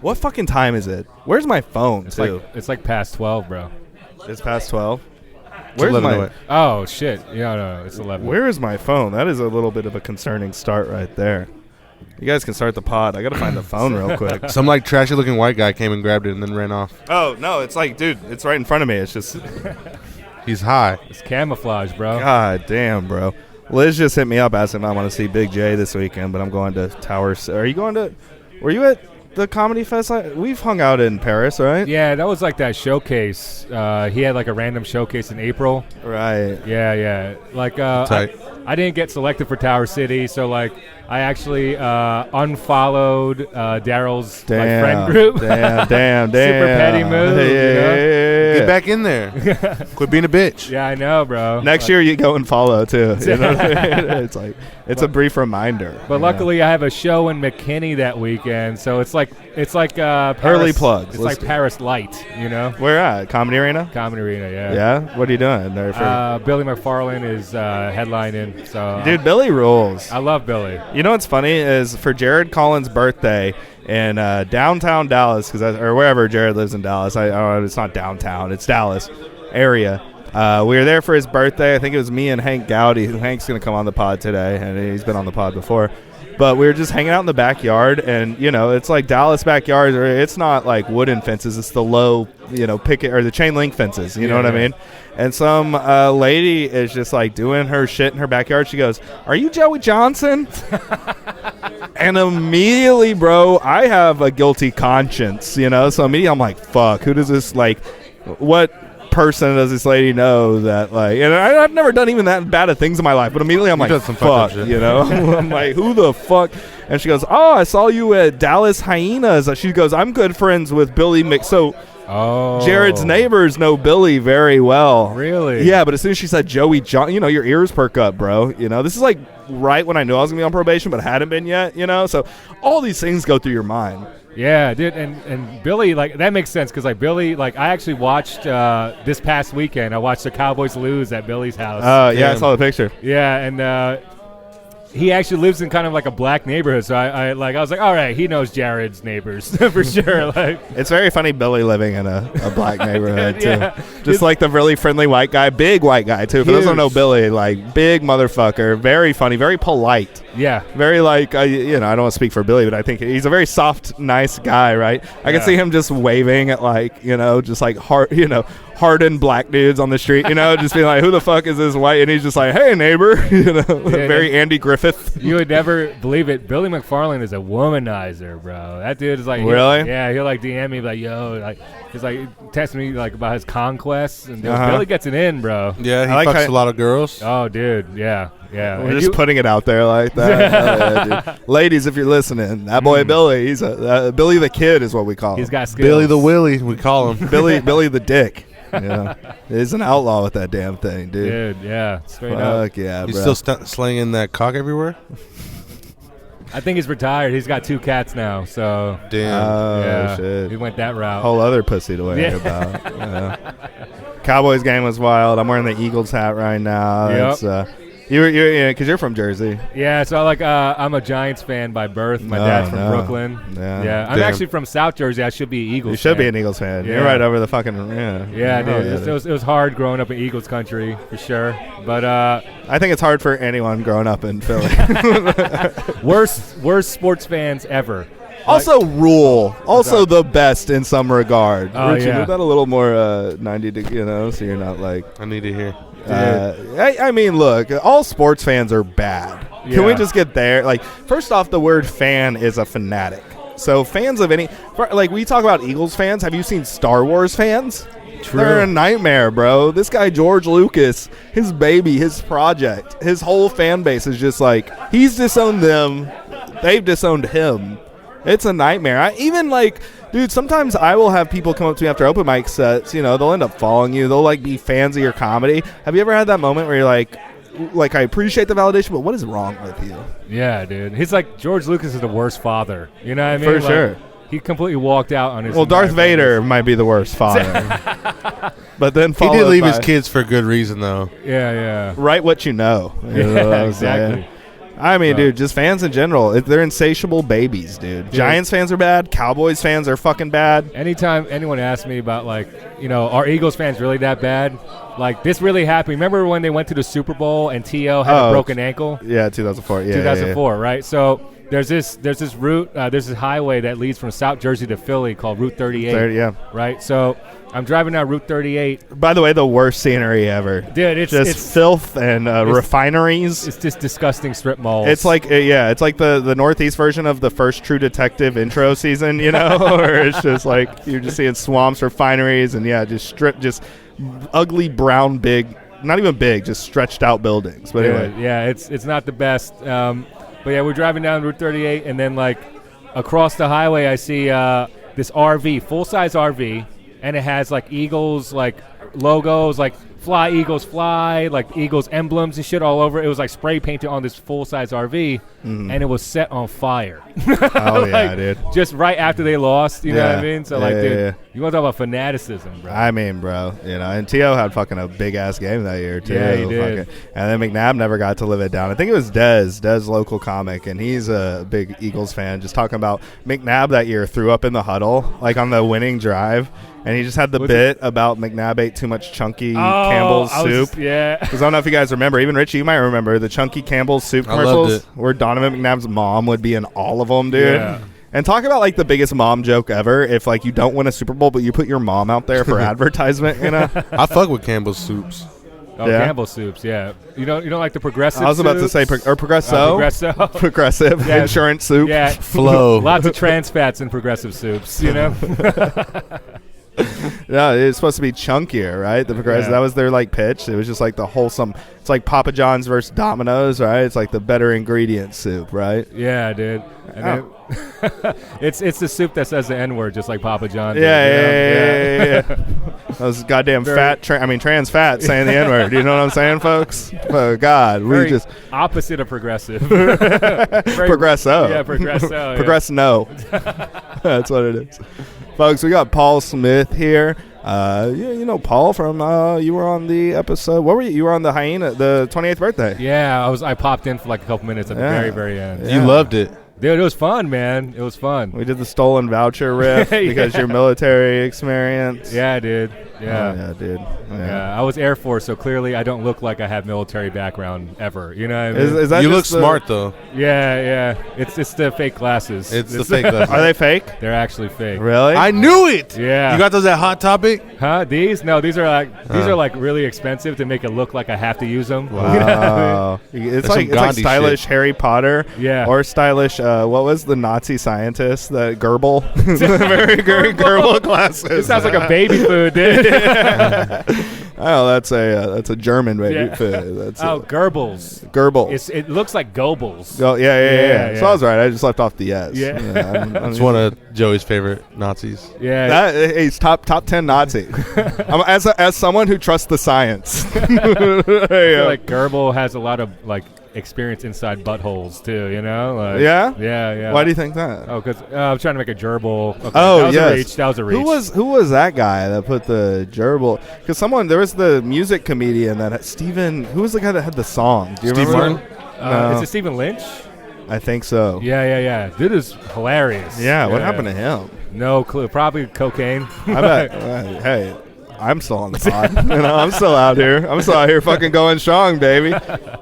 What fucking time is it? Where's my phone, It's like past 12, bro. It's past 12? Where's my... Oh, shit. Yeah, no, it's 11. Where is my phone? That is a little bit of a concerning start right there. You guys can start the pod. I got to find the phone real quick. Some, like, trashy-looking white guy came and grabbed it and then ran off. Oh, no, it's like, dude, it's right in front of me. It's just... He's high. It's camouflage, bro. God damn, bro. Liz just hit me up asking if I want to see Big J this weekend, but I'm going to Towers. Are you going to... Were you at the Comedy Fest? We've hung out in Paris, right? Yeah, that was like that showcase. He had like a random showcase in April. Right. Yeah. Like, I didn't get selected for Tower City, so like I actually unfollowed Daryl's friend group. Damn. Super petty move. Yeah. Get back in there. Quit being a bitch. Yeah, I know, bro. Next year you go and follow too. You know what I mean? It's like a brief reminder. But luckily I have a show in McKinney that weekend, so it's like Paris, early plugs. It's like Paris Light, you know. Where at? Comedy Arena? Comedy Arena, yeah. Yeah? What are you doing there for? Billy McFarlane is headlining. So dude, Billy rules. I love Billy. You know what's funny is for Jared Collins' birthday in downtown Dallas, or wherever Jared lives in Dallas. I don't know, it's not downtown, it's Dallas area. We were there for his birthday. I think it was me and Hank Gowdy. Hank's going to come on the pod today, and he's been on the pod before. But we were just hanging out in the backyard, and, you know, it's like Dallas backyards. It's not like wooden fences. It's the low, picket or the chain link fences. You know what I mean? And some lady is just, like, doing her shit in her backyard. She goes, "Are you Joey Johnson?" And immediately, bro, I have a guilty conscience, So immediately I'm like, fuck, who does this, like, what person does this lady know that, like, and I've never done even that bad of things in my life, but immediately I'm like, fuck, I'm like, who the fuck? And she goes, "Oh, I saw you at Dallas Hyenas." She goes, "I'm good friends with Billy Jared's neighbors know Billy very well." Really? Yeah, but as soon as she said Joey John, your ears perk up, bro. This is like right when I knew I was gonna be on probation, but hadn't been yet. So all these things go through your mind. Yeah, dude, and Billy, like, that makes sense because, like, Billy, like, I actually watched this past weekend. I watched the Cowboys lose at Billy's house. Yeah, I saw the picture. Yeah, and he actually lives in kind of like a black neighborhood, so I was like, all right, he knows Jared's neighbors for sure. Like, it's very funny, Billy living in a black neighborhood too. Yeah. Just like the really friendly white guy, big white guy too. For those who don't know Billy, like big motherfucker, very funny, very polite. Yeah, very like I don't want to speak for Billy, but I think he's a very soft, nice guy, right? I can see him just waving at like just like hardened black dudes on the street, just being like, who the fuck is this white? And he's just like, hey neighbor, very Andy Griffith. You would never believe it. Billy McFarlane is a womanizer, bro. That dude is like, really? He'll like DM me like, yo, like he's like texting me like about his conquests, and Billy gets it in, bro. Yeah, he fucks a lot of girls. Oh, dude, yeah. We're just putting it out there like that. Dude. Ladies, if you're listening, that boy Billy, he's Billy the Kid is what we call him. He's got skills. Billy the Willie, we call him. Billy the Dick. He's an outlaw with that damn thing, dude. Yeah, straight up. Fuck yeah, he's bro. still slinging that cock everywhere? I think he's retired. He's got 2 cats now, so. Damn. Oh, shit. He went that route. Whole other pussy to worry about. Cowboys game was wild. I'm wearing the Eagles hat right now. Yep. Because you're from Jersey. Yeah, so I'm a Giants fan by birth. My dad's from Brooklyn. Yeah. I'm actually from South Jersey. I should be an Eagles fan. You should be an Eagles fan. Yeah. You're right over the fucking Yeah, dude. It was hard growing up in Eagles country for sure. But I think it's hard for anyone growing up in Philly. worst sports fans ever. Also, the best in some regard. Oh, Richard, yeah. is that a little more 90 so you're not like. I need to hear. I mean, look, all sports fans are bad. Yeah. Can we just get there? Like, first off, the word fan is a fanatic. So fans of like we talk about Eagles fans. Have you seen Star Wars fans? True. They're a nightmare, bro. This guy, George Lucas, his baby, his project, his whole fan base is just like, he's disowned them. They've disowned him. It's a nightmare. Dude, sometimes I will have people come up to me after open mic sets. They'll end up following you. They'll like be fans of your comedy. Have you ever had that moment where you're like, I appreciate the validation, but what is wrong with you? Yeah, dude. He's like, George Lucas is the worst father. You know what I mean? For sure. He completely walked out on his. Well, Darth Vader might be the worst father. But then he did leave his kids for good reason, though. Yeah. Write what you know. Yeah, exactly. I mean, dude, just fans in general. They're insatiable babies, dude. Giants fans are bad. Cowboys fans are fucking bad. Anytime anyone asks me about, like, are Eagles fans really that bad? Like, this really happened. Remember when they went to the Super Bowl and T.O. had a broken ankle? Yeah, 2004. Yeah, 2004, right? So there's this route, there's this highway that leads from South Jersey to Philly called Route 38. Yeah. Right? So I'm driving down Route 38. By the way, the worst scenery ever. Dude, it's just filth and refineries. It's just disgusting strip malls. It's like it's like the Northeast version of the first True Detective intro season, where it's just like you're just seeing swamps, refineries, and just ugly brown not even big, just stretched out buildings. But anyway, it's not the best. But yeah, we're driving down Route 38, and then like across the highway, I see this RV, full size RV. And it has, like, Eagles, like, logos, like, fly, Eagles fly, like, Eagles emblems and shit all over. It was, like, spray painted on this full-size RV, and it was set on fire. Oh, yeah, dude. Just right after they lost, you know what I mean? So, dude, you want to talk about fanaticism, bro. I mean, bro, and T.O. had fucking a big-ass game that year, too. Yeah, he did. And then McNabb never got to live it down. I think it was Dez, local comic, and he's a big Eagles fan, just talking about McNabb that year threw up in the huddle, like, on the winning drive. And he just had the bit about McNabb ate too much chunky Campbell's soup. Because I don't know if you guys remember. Even Richie, you might remember the chunky Campbell's soup commercials where Donovan McNabb's mom would be in all of them, dude. Yeah. And talk about, like, the biggest mom joke ever. If, like, you don't win a Super Bowl, but you put your mom out there for advertisement, I fuck with Campbell's soups. Oh, yeah. Campbell's soups, yeah. You don't like the progressive. I was about to say Progresso. Progressive insurance soup. Yeah. Flow. Lots of trans fats in progressive soups, No, it's supposed to be chunkier, right? The progressive, that was their like pitch. It was just like the wholesome. It's like Papa John's versus Domino's, right? It's like the better ingredient soup, right? Yeah, dude. And then it's the soup that says the N-word, just like Papa John. Yeah. Those goddamn trans fat saying the N-word. You know what I'm saying, folks? Oh God, we just opposite of progressive. Progresso. Yeah, Progresso. Progress no. That's what it is. Folks, we got Paul Smith here. You know Paul from you were on the episode. What were you? You were on the Hyena, the 28th birthday. Yeah, I popped in for like a couple minutes at the very, very end. Yeah. You loved it. Dude, it was fun, man. It was fun. We did the stolen voucher riff because your military experience. Yeah, dude. Yeah. Oh, yeah, dude. Yeah, I was Air Force, so clearly I don't look like I have military background ever. You know what I mean? Is that you look smart, though. Yeah. It's the fake glasses. It's the fake glasses. Are they fake? They're actually fake. Really? I knew it. Yeah. You got those at Hot Topic? Huh? These? No, these are like really expensive to make it look like I have to use them. Wow. You know what I mean? It's like stylish shit. Harry Potter. Yeah. Or stylish, what was the Nazi scientist? The Goebbels. Very Goebbels glasses. This sounds like a baby food, dude. Oh, that's a German baby food. That's Goebbels. Goebbels. It looks like Goebbels. Oh, yeah. So I was right. I just left off the S. Yeah. That's one of Joey's favorite Nazis. Yeah. He's top 10 Nazi. As someone who trusts the science. I feel like Goebbels has a lot of like experience inside buttholes too, you know? Like, yeah. Why do you think that? Oh, because I'm trying to make a gerbil. Okay, that was a reach. Who was that guy that put the gerbil? Because there was the music comedian that Stephen. Who was the guy that had the song? Do you remember? Is it Stephen Lynch? I think so. Yeah. Dude is hilarious. Yeah. What happened to him? No clue. Probably cocaine. I bet. Hey. I'm still on the pod. I'm still out here. I'm still out here fucking going strong, baby.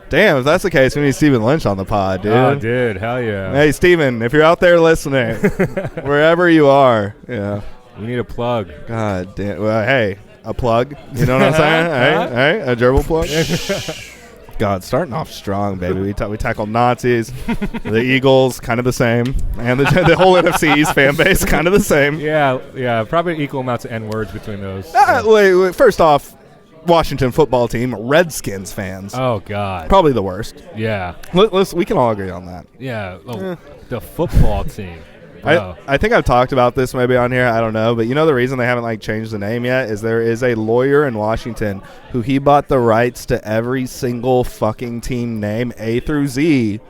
Damn, if that's the case, we need Stephen Lynch on the pod, dude. Oh, dude, hell yeah. Hey, Stephen, if you're out there listening, wherever you are, we need a plug. God damn. Well, hey, a plug. You know what I'm saying? Hey, a gerbil plug. God, starting off strong, baby. We tackled Nazis, the Eagles, kind of the same, and the whole NFC East fan base, kind of the same. Yeah, probably equal amounts of N-words between those. Wait, first off, Washington football team, Redskins fans. Oh, God. Probably the worst. Yeah. We can all agree on that. Yeah, the football team. I think I've talked about this maybe on here. I don't know. But the reason they haven't changed the name yet is there is a lawyer in Washington who he bought the rights to every single fucking team name A through Z,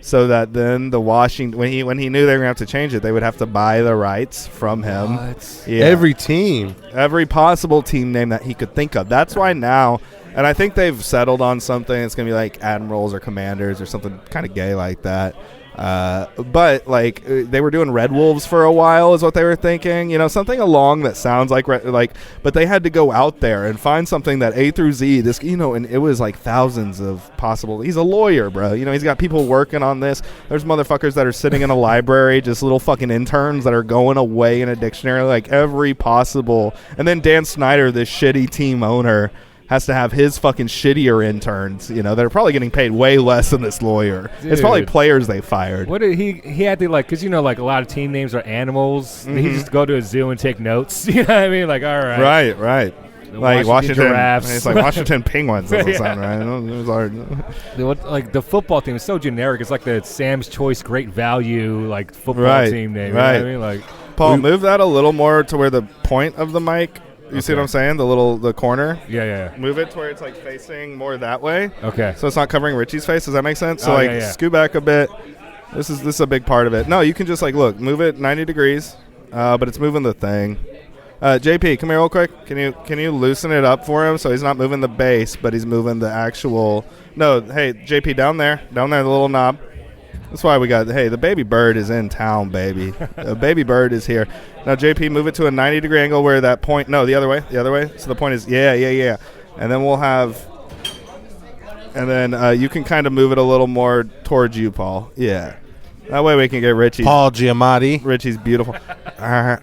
so that then the Washington when he knew they were gonna have to change it, they would have to buy the rights from him. Yeah. Every team, every possible team name that he could think of. That's why now And I think they've settled on something. It's going to be like admirals or commanders or something kind of gay like that. But like they were doing Red Wolves for a while is what they were thinking, something along that sounds like but they had to go out there and find something that A through Z this, and it was like thousands of possible. He's a lawyer, bro. He's got people working on this. There's motherfuckers that are sitting in a library, just little fucking interns that are going away in a dictionary, like every possible. And then Dan Snyder, this shitty team owner, has to have his fucking shittier interns, that are probably getting paid way less than this lawyer. Dude. It's probably players they fired. What did he had to because like a lot of team names are animals. He just go to a zoo and take notes. You know what I mean? Like, all right. Right. The Like Washington giraffes. It's like Washington Penguins doesn't sound right. It was hard. Like the football team is so generic. It's like the Sam's Choice Great Value like football team name. Right. You know what I mean? Like, Paul, move that a little more to where the point of the mic. You see what I'm saying? The corner. Yeah. Move it to where it's like facing more that way. Okay. So it's not covering Richie's face. Does that make sense? So scoot back a bit. This is a big part of it. No, you can just move it 90 degrees, but it's moving the thing. JP, come here real quick. Can you loosen it up for him so he's not moving the base, but he's moving the actual. No, hey JP, down there, the little knob. That's why we got. Hey, the baby bird is in town, baby. The baby bird is here. Now, JP, move it to a 90-degree angle where that point. No, the other way. So the point is, yeah. And then we'll have. And then you can kind of move it a little more towards you, Paul. Yeah. That way we can get Richie. Paul Giamatti. Richie's beautiful. I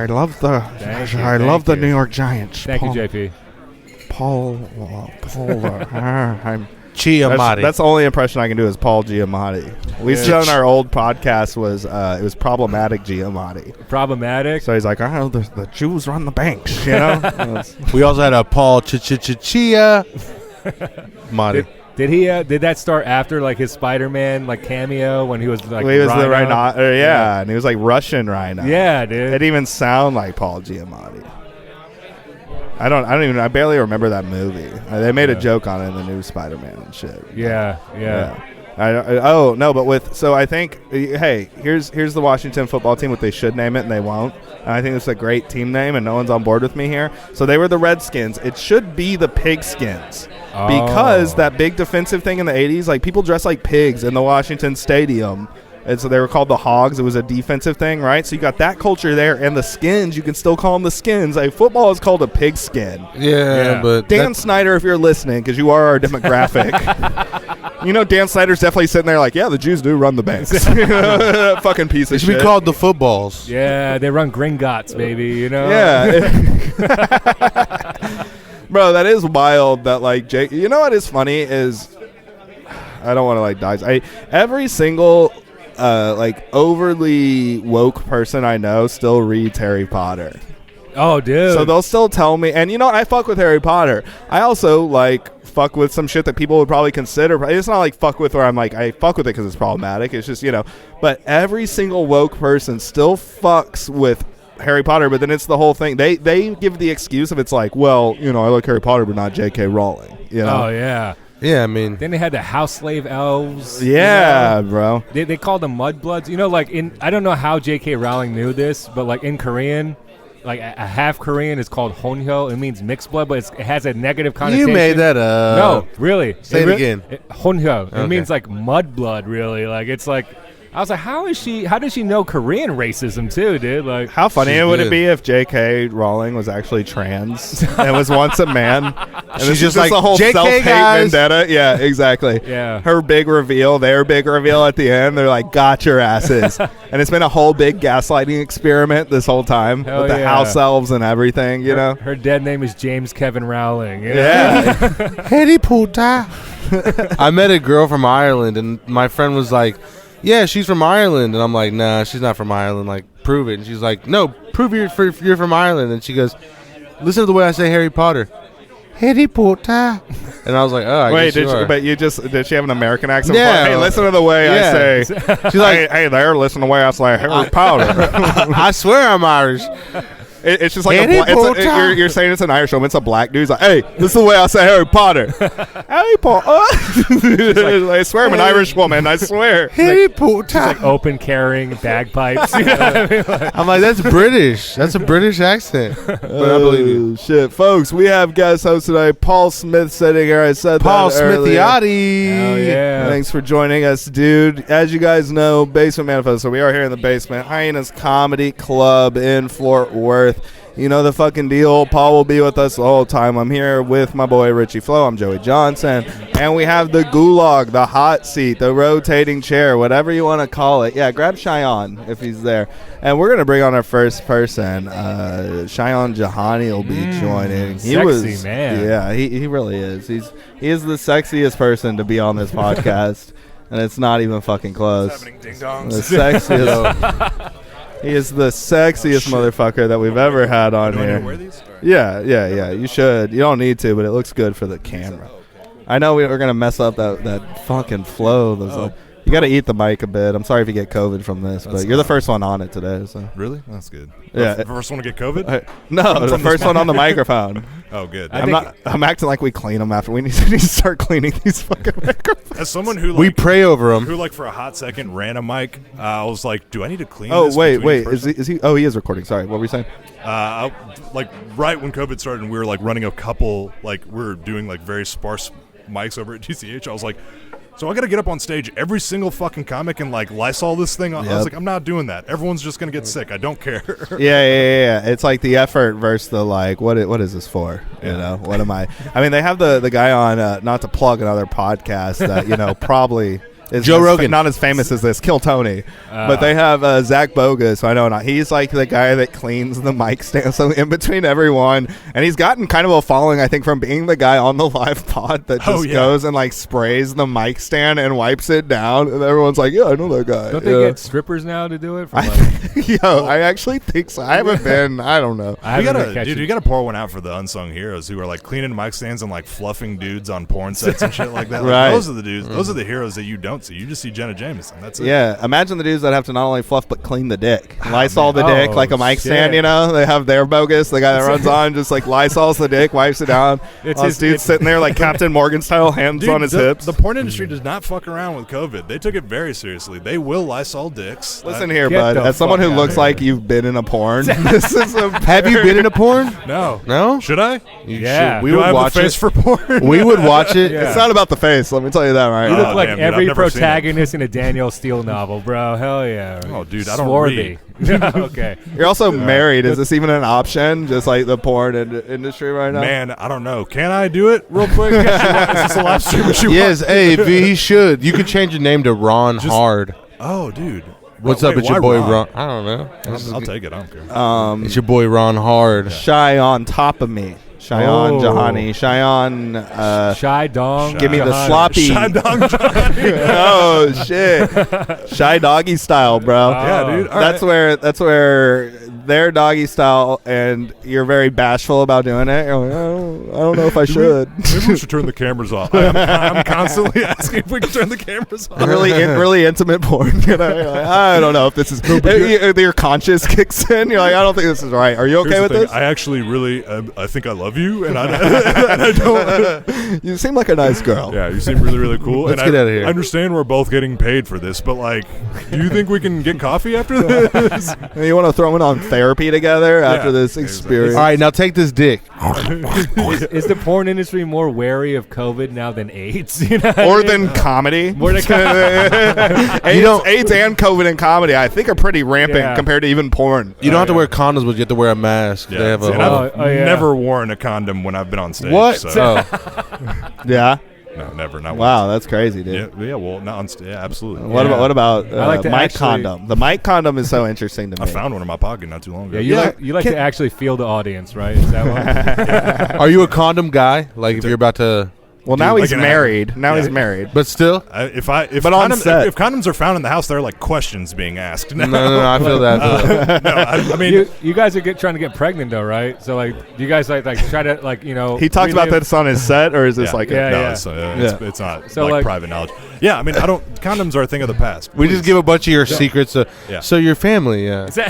love the New York Giants. Thank you, JP. Paul. I'm. Giamatti. That's the only impression I can do is Paul Giamatti. We said on our old podcast was it was problematic Giamatti. Problematic. So he's like, the Jews run the banks, We also had a Paul Chia. Matti. Did that start after like his Spider-Man cameo when he was like he was Rhino? the Rhino, and he was like Russian Rhino. Yeah, dude. It didn't even sound like Paul Giamatti. I barely remember that movie. They made a joke on it in the new Spider-Man and shit. Yeah. I think, hey, here's the Washington football team, what they should name it, and they won't. And I think it's a great team name, and no one's on board with me here. So they were the Redskins. It should be the Pigskins. Oh. Because that big defensive thing in the 80s, like people dress like pigs in the Washington Stadium. And so they were called the Hogs. It was a defensive thing, right? So you got that culture there. And the Skins, you can still call them the Skins. Like, football is called a pigskin. Yeah, but Dan Snyder, if you're listening, because you are our demographic. Dan Snyder's definitely sitting there like, yeah, the Jews do run the banks. Fucking piece of it should shit. be called the footballs. Yeah, they run Gringotts, baby, Yeah. Bro, that is wild that, like, Jake. You know what is funny is, I don't want to, die. Every single... overly woke person I know still reads Harry Potter. Oh, dude. So they'll still tell me, and I fuck with Harry Potter. I also fuck with some shit that people would probably consider. It's not like fuck with where I'm like, I fuck with it because it's problematic. It's just, but every single woke person still fucks with Harry Potter, but then it's the whole thing. They give the excuse of it's like, well, I like Harry Potter, but not J.K. Rowling. Oh, yeah. Yeah, I mean. Then they had the house slave elves. Yeah, bro. They called them mudbloods. I don't know how J.K. Rowling knew this, but in Korean, a half Korean is called honhyo. It means mixed blood, but it has a negative connotation. You made that up. No, really. Say it again. Honhyo. Okay. It means mudblood, really. I was like, how does she know Korean racism too, dude? How funny would it be if J.K. Rowling was actually trans and was once a man? And she's just like, the whole JK self-hate guys. vendetta. Yeah, exactly. Yeah. Her big reveal, their big reveal at the end, they're like, got your asses. And it's been a whole big gaslighting experiment this whole time with the house elves and everything, Her dead name is James Kevin Rowling. Yeah. Harry Potter. I met a girl from Ireland, and my friend was like, yeah, she's from Ireland. And I'm like, nah, she's not from Ireland. Prove it. And she's like, no, prove you're from Ireland. And she goes, listen to the way I say Harry Potter. Harry Potter. And I was like, oh, Wait, did she have an American accent? Yeah. Hey, listen to the way I say. She's like, hey there, listen to the way I say Harry Potter. I swear I'm Irish. It's just like Harry Potter. you're saying it's an Irish woman. It's a black dude. He's like, hey, this is the way I say Harry Potter. Harry Potter. I swear I'm an Irish woman. I swear. Harry Potter. She's like open carrying bagpipes. You know what I mean? Like, I'm like, that's British. That's a British accent. But I believe you. Shit, folks, we have guest host today, Paul Smith, sitting here. I said Paul that earlier. Smithiotti. oh yeah. Thanks for joining us, dude. As you guys know, Basement Manifesto. So we are here in the basement, Hyenas Comedy Club in Fort Worth. You know the fucking deal. Paul will be with us the whole time. I'm here with my boy Richie Flo. I'm Joey Johnson. And we have the gulag, the hot seat, the rotating chair, whatever you want to call it. Yeah, grab Cheyenne if he's there. And we're going to bring on our first person. Cheyenne Jahani will be joining. Sexy man. Yeah, he really is. He is the sexiest person to be on this podcast. And it's not even fucking close. What's happening, ding-dongs? The sexiest. He is the sexiest motherfucker that we've ever had on Do I need here. to wear these? Yeah. You should. You don't need to, but it looks good for the camera. I know we're gonna mess up that fucking flow. You got to eat the mic a bit. I'm sorry if you get COVID from this, but you're the first one on it today. So Really? That's good. Yeah. The first one to get COVID? no, the From first one on the microphone. Oh, good. I'm acting like we clean them after. We need to start cleaning these fucking microphones. As someone who We pray over who them. like for a hot second ran a mic, I was like, do I need to clean Oh this? wait. between Is he? Oh, he is recording. Sorry. What were you saying? like right when COVID started and we were like running a couple, like we were doing like very sparse mics over at GCH, I was like, so I got to get up on stage every single fucking comic and like Lysol this thing. I was like, I'm not doing that. Everyone's just gonna get sick. I don't care. Yeah. It's like the effort versus the like. What is this for? You know, what am I? I mean, they have the guy on. Not to plug another podcast that probably. Is Joe Rogan. Not as famous as this, Kill Tony. But they have Zach Bogus, I know not. He's like the guy that cleans the mic stand, so in between everyone. And he's gotten kind of a following, I think, from being the guy on the live pod that just goes and like sprays the mic stand and wipes it down. And everyone's like, yeah, I know that guy. Don't they get strippers now to do it? From like, I actually think so. I haven't been. I don't know. You gotta pour one out for the unsung heroes who are like cleaning mic stands and like fluffing dudes on porn sets and shit like that. Like, Right. those are the dudes. Those are the heroes that you don't see. You just see Jenna Jameson. That's it. Yeah, imagine the dudes that have to not only fluff but clean the dick. Lysol the dick Oh, like a mic shit. stand, They have their Bogus, the guy that runs on, just like Lysols the dick, wipes it down. It's This dude's sitting there like Captain Morgan style, hands Dude, on his the hips. porn industry does not fuck around with COVID. They took it very seriously. They will Lysol dicks. Listen here, Get bud. the As someone who fuck looks outta like you've been in a porn, this is a Have you been in a porn? No. No? Should I? You Yeah. should. We Do would I have watch a face it. for porn? We would watch it. Yeah. It's not about the face. Let me tell you that right You now. look like damn, dude, every I've never seen it. protagonist in a Danielle Steele novel, bro. Hell yeah. Oh, dude, I don't Swarthy. Okay. You're also married. Is this even an option? Just like the porn industry right now? Man, I don't know. Can I do it real quick? Is this a live stream? Yes, hey, he should. You could change your name to Ron Hard. Oh, dude. What's Wait, up? It's why your boy Ron? Ron. I don't know. I'll take it. I don't care. It's your boy Ron Hard. Shy on top of me. Cheyenne Oh. Jahani. Cheyenne. Shy dong. Give me the Jahani. sloppy. Shy dong Johnny. Oh shit! Shy doggy style, bro. Yeah, dude. All That's where their doggy style, and you're very bashful about doing it. You're like, oh, I don't know if I should. Maybe we should turn the cameras off. I'm constantly asking if we can turn the cameras off. really intimate porn. You're like, I don't know if this is. Your conscience kicks in. You're like, I don't think this is right. Are you okay Here's with the thing. this? I actually really, I think I love you, and I don't. You seem like a nice girl. Yeah, you seem really, really cool. Let's and get outta here. I understand we're both getting paid for this, but like, do you think we can get coffee after this? You want to throw in on therapy together after Yeah, this experience? All right, now take this dick. Is the porn industry more wary of COVID now than AIDS? You know what Or I mean? than comedy. More than AIDS and COVID and comedy, I think, are pretty rampant Yeah. compared to even porn. You don't have to wear condoms, but you have to wear a mask. They have a and whole- I've yeah. never worn a condom when I've been on stage. What? So. Yeah. No, never. Not Wow, once. that's crazy, dude. Yeah. Well, not on yeah, absolutely. What about I like to mic actually- condom? The mic condom is so interesting to I me. found one in my pocket not too long ago. Yeah, you like to actually feel the audience, right? Is that what? Are you a condom guy? Like if you're about to, Well, now Dude, he's like an married. Now Yeah. he's married. but still? If But on set. if condoms are found in the house, there are like questions being asked. No, I feel that. No, I mean, you guys are trying to get pregnant though, right? So like, do you guys like try to like He talks about relive- this on his set, or is this yeah. like Yeah, no, yeah. it's not So, like like- private knowledge. Yeah, I mean, condoms are a thing of the past. We just give a bunch of your secrets. Yeah. So your family, yeah. So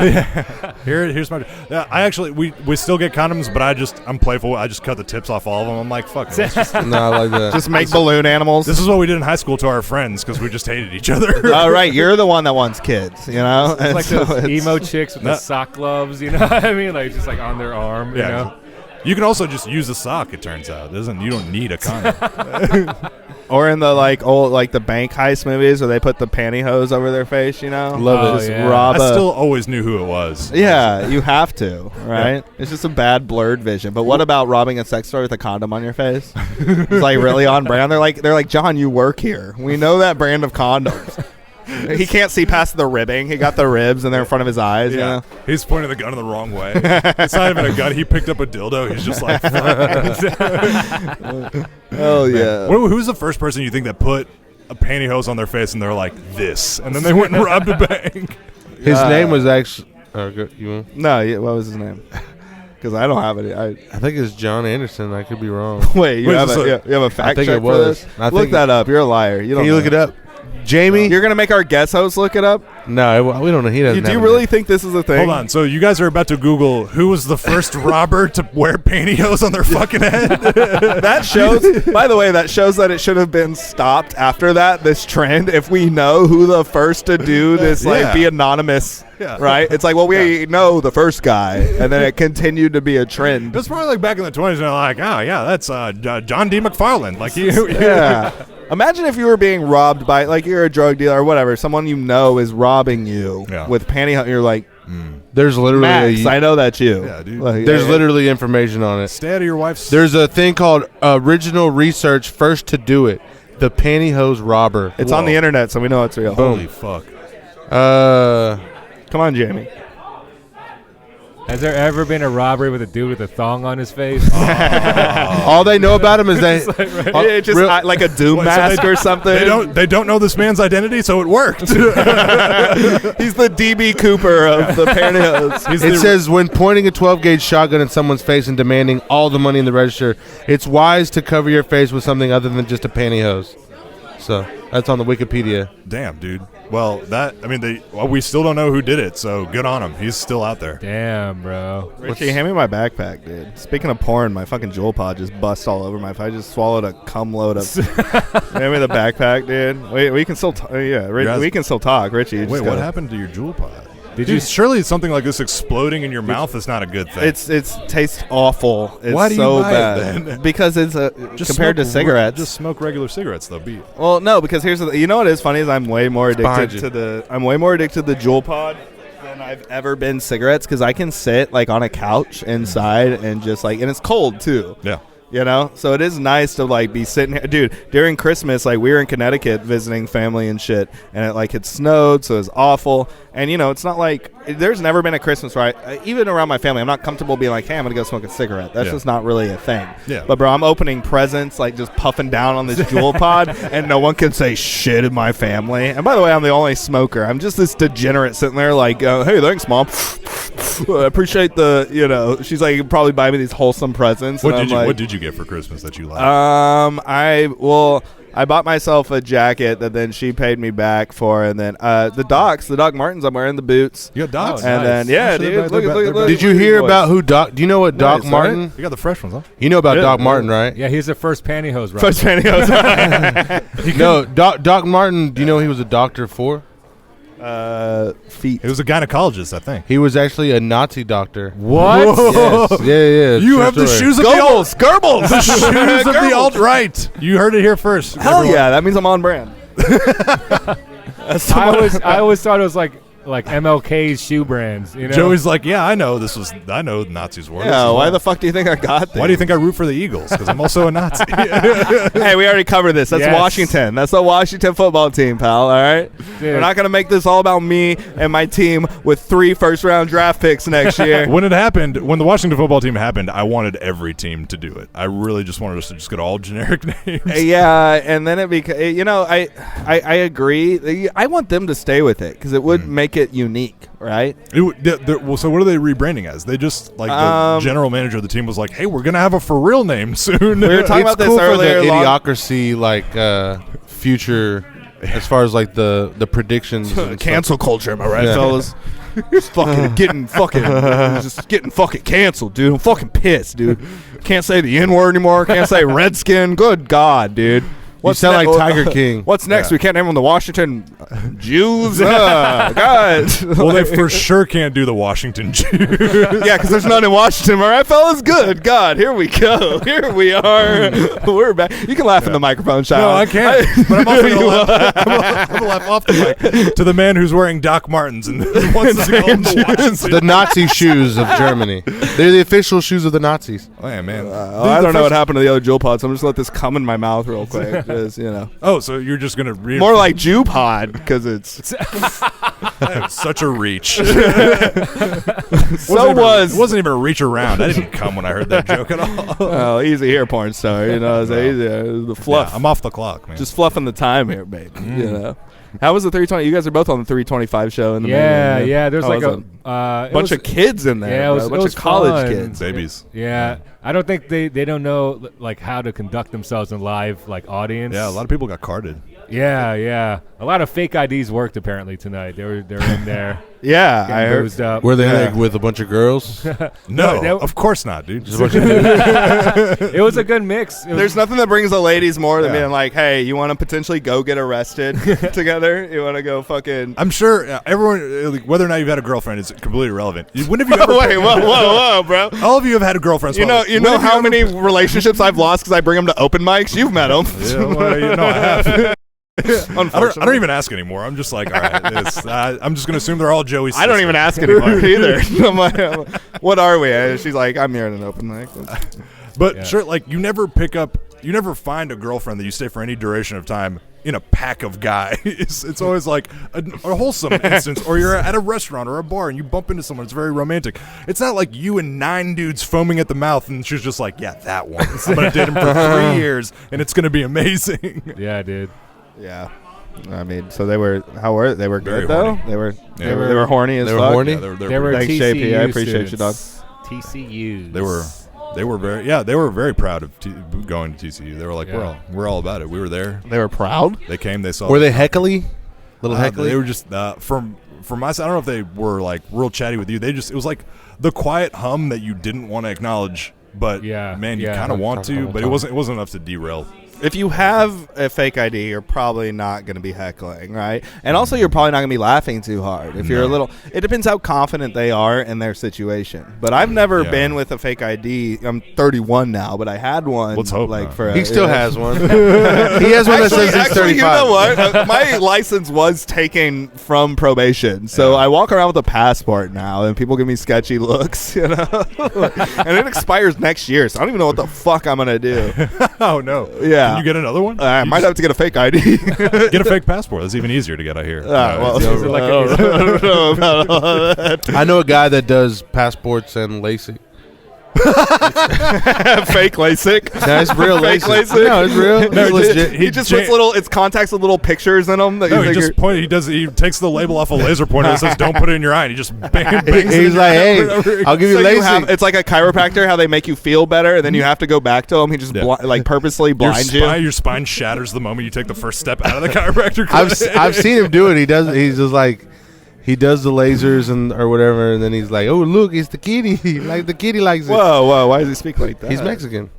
yeah, Here's my. I actually we still get condoms, but I'm playful. I just cut the tips off all of them. I'm like, fuck it. Let's just, No, I like that. Just make balloon animals. this is what we did in high school to our friends because we just hated each other. All right, you're the one that wants kids, you know? It's like so those emo chicks with the sock gloves, you know what I mean? Like just like on their arm, you know? You can also just use a sock. It turns out, you don't need a condom. Or in the like old the bank heist movies where they put the pantyhose over their face, you know? Love it. Just yeah. rob I a- still always knew who it was. Yeah, you have to, right? It's just a bad blurred vision. But what about robbing a sex store with a condom on your face? It's like really on brand. They're like, John, you work here. We know that brand of condoms. He can't see past the ribbing. He got the ribs and they're in front of his eyes. Yeah, You know? he's pointing the gun in the wrong way. It's not even a gun. He picked up a dildo. He's just like, Oh yeah. Who's the first person you think that put a pantyhose on their face and they're like this, and then they went and robbed a bank? His name was actually. You want? No, what was his name? Because I don't have it. I think it's John Anderson. I could be wrong. Wait, you Wait, have so- you have a fact think check it for was. this? I Look think- that up. You're a liar. You don't Can you know look it up? Jamie? You're gonna make our guest host look it up? No, we don't know. He doesn't. Do you have a really name. think this is a thing? Hold on. So you guys are about to Google who was the first robber to wear pantyhose on their fucking head? That shows. By the way, that shows that it should have been stopped after that. This trend. If we know who the first to do this, Yeah. be anonymous, Yeah. right? It's like, well, we know the first guy, and then it continued to be a trend. It's probably like back in the 20s, and they're like, oh yeah, that's John D. McFarland. Like Yeah. Imagine if you were being robbed by, you're a drug dealer or whatever. Someone you know is robbing you with pantyhose. You're like, There's literally Max, I know that's you. Yeah, dude. there's literally information on it. Stay out of your wife's. There's a thing called original research first to do it. The pantyhose robber. It's on the internet, so we know it's real. Holy fuck. Come on, Jamie. Has there ever been a robbery with a dude with a thong on his face? All they know about him is that It's just like a doom Wait, so mask or something. They don't know this man's identity, so it worked. He's the DB Cooper of the pantyhose. it says when pointing a 12-gauge shotgun at someone's face and demanding all the money in the register, it's wise to cover your face with something other than just a pantyhose. So that's on the Wikipedia. Damn, dude. Well, we still don't know who did it, so good on him. He's still out there. Damn, bro. Richie, hand me my backpack, dude. Speaking of porn, my fucking jewel pod just bust all over my. I just swallowed a cum load of. Hand me the backpack, dude. Wait, we can still. We can still talk, Richie. you just Wait, what gotta- happened to your jewel pod? Did Surely something like this exploding in your mouth is not a good thing. It's tastes awful. It's Why do you so buy it bad then? because it's compared to cigarettes. Just smoke regular cigarettes, though. Well, no, because here's you know what is funny is I'm way more behind addicted you. to the jewel pod than I've ever been cigarettes because I can sit on a couch inside and just and it's cold too. Yeah. You know, so it is nice to be sitting here, dude. During Christmas, we were in Connecticut visiting family and shit, and it had snowed, so it was awful. And it's not there's never been a Christmas where even around my family, I'm not comfortable being like, hey, I'm gonna go smoke a cigarette. That's just not really a thing. Yeah. But bro, I'm opening presents, just puffing down on this jewel pod, and no one can say shit in my family. And by the way, I'm the only smoker. I'm just this degenerate sitting there hey, thanks, mom. I appreciate the. She's like, you can probably buy me these wholesome presents. What and did you get for Christmas that you liked? I bought myself a jacket that then she paid me back for, and then the Doc Martens. I'm wearing the boots. You got Docs? And then dude, look. Did you hear about who Doc? Do you know what Doc Nice, Martin? You got the fresh ones, huh? You know about Yeah, Doc yeah. Martin, right? Yeah, he's the first pantyhose robber. First pantyhose? No, Doc Martin. Do you know he was a doctor for? Feet. It was a gynecologist, I think. He was actually a Nazi doctor. What? Yes. Yeah. You True have the story. shoes of the alt. Goebbels. The shoes of the Goebbels. alt-right. You heard it here first. Hell everyone. yeah, that means I'm on brand. I always thought it was like MLK's shoe brands. You know? Joey's like, yeah, I know Nazis were. Yeah, why the fuck do you think I got this? Why do you think I root for the Eagles? Because I'm also a Nazi. Hey, we already covered this. That's Yes. Washington. That's the Washington football team, pal. All right? We're not going to make this all about me and my team with 3 first-round draft picks next year. When it happened, when the Washington football team happened, I wanted every team to do it. I really just wanted us to just get all generic names. Yeah, and then it became, I agree. I want them to stay with it because it would make it unique, right? So what are they rebranding as? They just, the general manager of the team was like, hey, we're going to have a for real name soon. We were talking about It's this cool earlier. for the idiocracy, future, as far as the predictions. and Cancel culture, am I right, fellas? just fucking getting fucking canceled, dude. I'm fucking pissed, dude. Can't say the N-word anymore. Can't say redskin. Good God, dude. You sound like Tiger King. What's next? We can't name them the Washington Jews. God. Well, they for sure can't do the Washington Jews. Yeah, because there's none in Washington. All right, fellas? Good God. Here we go. Here we are. We're back. You can laugh in the microphone, Sean. No, I can't. But I'm also going to laugh off the mic to the man who's wearing Doc Martens and wants to go into Washington. The Nazi shoes of Germany. They're the official shoes of the Nazis. Oh, yeah, man. I don't know what happened to the other Jewel Pods. I'm just going to let this come in my mouth real quick. Oh, so you're just going to more like Jew Pod because it's that was such a reach. It wasn't even a reach around. I didn't come when I heard that joke at all. Oh, easy here, porn star. It's easy. The fluff. Yeah, I'm off the clock, man. Just fluffing the time here, baby. How was the 320? You guys are both on the 325 show in the middle. Yeah. There's like a bunch of kids in there. Yeah, it was, a bunch of college kids, babies. Yeah, I don't think they don't know like how to conduct themselves in live like audience. Yeah, a lot of people got carded. Yeah. A lot of fake IDs worked apparently tonight. They were in there. Yeah, I heard. Boozed up. Were they like with a bunch of girls? No, of course not, dude. Just a bunch of It was a good mix. There's nothing that brings the ladies more than being like, hey, you want to potentially go get arrested together? You want to go fucking... I'm sure everyone, whether or not you've had a girlfriend is completely irrelevant. When have you ever... Wait, whoa, bro. All of you have had girlfriends. You know how many relationships I've lost because I bring them to open mics? You've met them. Yeah, well, I have. Unfortunately. I don't even ask anymore. I'm just like, all right, I'm just going to assume they're all Joey's I don't even ask anymore either. I'm like, what are we? She's like, I'm here at an open mic. But sure, like you never find a girlfriend that you stay for any duration of time in a pack of guys. It's always like a wholesome instance, or you're at a restaurant or a bar and you bump into someone. It's very romantic. It's not like you and 9 dudes foaming at the mouth and she's just like, yeah, that one. I'm going to date him for 3 years and it's going to be amazing. Yeah, dude. Yeah. I mean, so they were good Very though. horny. They were horny as They were fuck. horny? Yeah, They were Thanks, TCU JP. I appreciate you, dog. TCU. They were very proud of going to TCU. They were like, we're all about it. We were there. They were proud. They came. They saw. Were they heckly? Little heckly? They were just from my side. I don't know if they were like real chatty with you. It was like the quiet hum that you didn't want to acknowledge, but you kind of want to. But it wasn't enough to derail. If you have a fake ID, you're probably not going to be heckling, right? And also, you're probably not going to be laughing too hard. If you're a little, it depends how confident they are in their situation. But I've never been with a fake ID. I'm 31 now, but I had one. Let's hope He still has one. He has one that says he's 35. You know what? My license was taken from probation, so I walk around with a passport now, and people give me sketchy looks, and it expires next year, so I don't even know what the fuck I'm gonna do. Oh no! Yeah. Can you get another one? I might have to get a fake ID. Get a fake passport. That's even easier to get out here. I don't know about all that. I know a guy that does passports and LASIK. Fake LASIK. No, it's real Fake LASIK. No, it's real. No, It's legit. he just puts it's contacts with little pictures in them. No, he just he takes the label off a laser pointer that says "Don't put it in your eye." And he just bangs it. He's like, hey, I'll give you LASIK. It's like a chiropractor, how they make you feel better, and then you have to go back to him. He just purposely blinds you. Your spine shatters the moment you take the first step out of the chiropractor clinic. I've seen him do it. He's just like, he does the lasers or whatever, and then he's like, oh, look, it's the kitty. Like, the kitty likes it. Whoa, why does he speak like that? He's Mexican.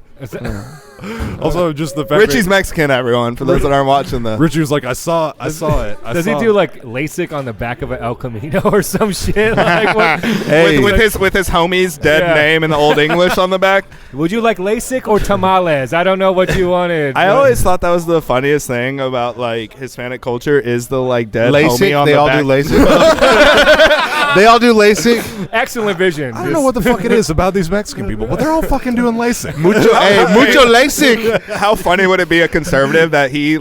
Also, just the fact Richie's Mexican, everyone, for those that aren't watching the... Richie was like, I saw it. Does he do like LASIK on the back of an El Camino or some shit? Like, what? Hey. with his homie's dead name in the Old English on the back? Would you like LASIK or tamales? I don't know what you wanted. I always thought that was the funniest thing about like Hispanic culture is the like dead homie on they the all back. do LASIK. They all do LASIK. Excellent vision. I don't know what the fuck it is about these Mexican people, but they're all fucking doing LASIK. Mucho LASIK. How funny would it be a conservative that he's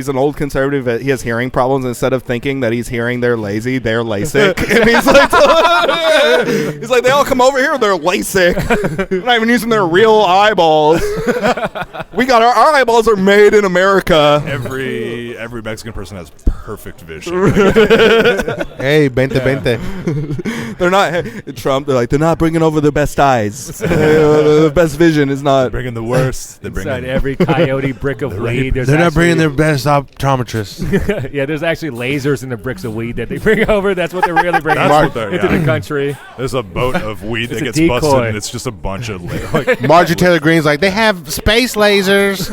an old conservative that he has hearing problems, instead of thinking that he's hearing they're lazy, they're LASIK. And he's like they all come over here, they're LASIK. They're not even using their real eyeballs. We got our eyeballs are made in America. Every Mexican person has perfect vision. Hey, 20. They're not Trump. They're like, they're not bringing over the best eyes. The best vision is not bringing the worst. They're Inside bringing every coyote brick of weed. They're not bringing their best optometrists. Yeah, there's actually lasers in the bricks of weed that they bring over. That's what they're really bringing into the country. There's a boat of weed that gets decoy. busted, and it's just a bunch of Marjorie Taylor Greene's like, they have space lasers.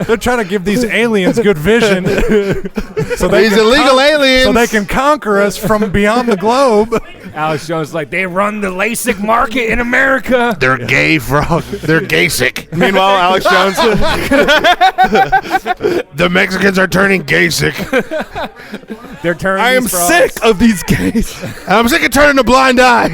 They're trying to give these aliens good vision. So These illegal aliens. So they can conquer us from beyond the globe. Alex Jones is like, they run the LASIK market in America. They're gay frog. They're gay sick. Meanwhile, Alex Jones. The Mexicans are turning gay sick. They're turning. I am these frogs. sick of these gays. I'm sick of turning a blind eye.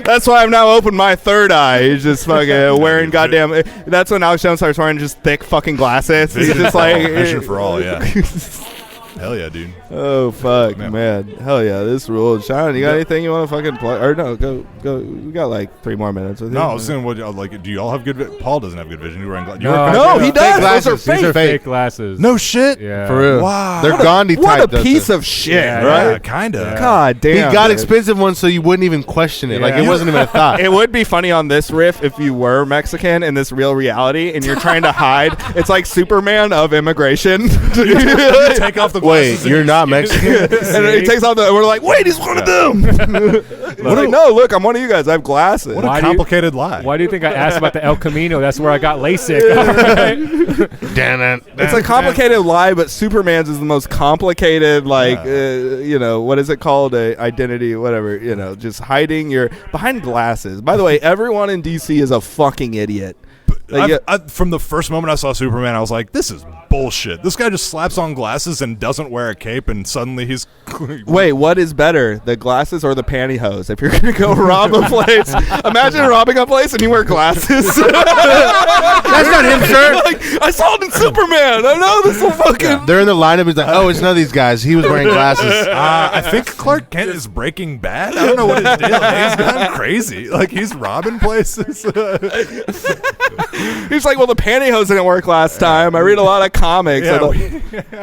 That's why I've now opened my third eye. He's just fucking wearing goddamn. That's when Alex Jones starts wearing just thick fucking glasses. He's just like Vision for all, yeah. Hell yeah, dude. Oh fuck, man. Hell yeah, this rules. Sean, you got anything you want to fucking play? Or no, go. We got like 3 more minutes. No, I was saying, do y'all have good? Paul doesn't have good vision. You wearing glasses? No, he does. Glasses. Those are fake. Fake glasses. No shit. Yeah. For real. Wow. They're Gandhi type. What a piece of shit, Yeah, right? Yeah, kind of. God He damn. got dude. expensive ones so you wouldn't even question it. Like, Yeah. it wasn't even a thought. It would be funny on this riff if you were Mexican in this real reality and you're trying to hide. It's like Superman of immigration. Take off the glasses. Wait, you're not Mexican? And he takes off we're like, wait, he's one of them. We're like, no, look, I'm one of you guys. I have glasses. What a Why do you- complicated lie. Why do you think I asked about the El Camino? That's where I got LASIK. All right. Damn it. It's a complicated lie, but Superman's is the most complicated, like, what is it called? Identity, whatever, just hiding your behind glasses. By the way, everyone in DC is a fucking idiot. Like, From the first moment I saw Superman, I was like, this is bullshit. This guy just slaps on glasses and doesn't wear a cape, and suddenly he's... Wait, what is better, the glasses or the pantyhose? If you're going to go rob a place, imagine robbing a place and you wear glasses. That's not him, sir. Like, I saw it in Superman. I know this will fucking... They're in the lineup. He's like, oh, it's none of these guys. He was wearing glasses. I think Clark Kent is Breaking Bad. I don't know what his deal is. He's gone crazy. Like, he's robbing places. He's like, well, the pantyhose didn't work last time. I read a lot of comics. Yeah,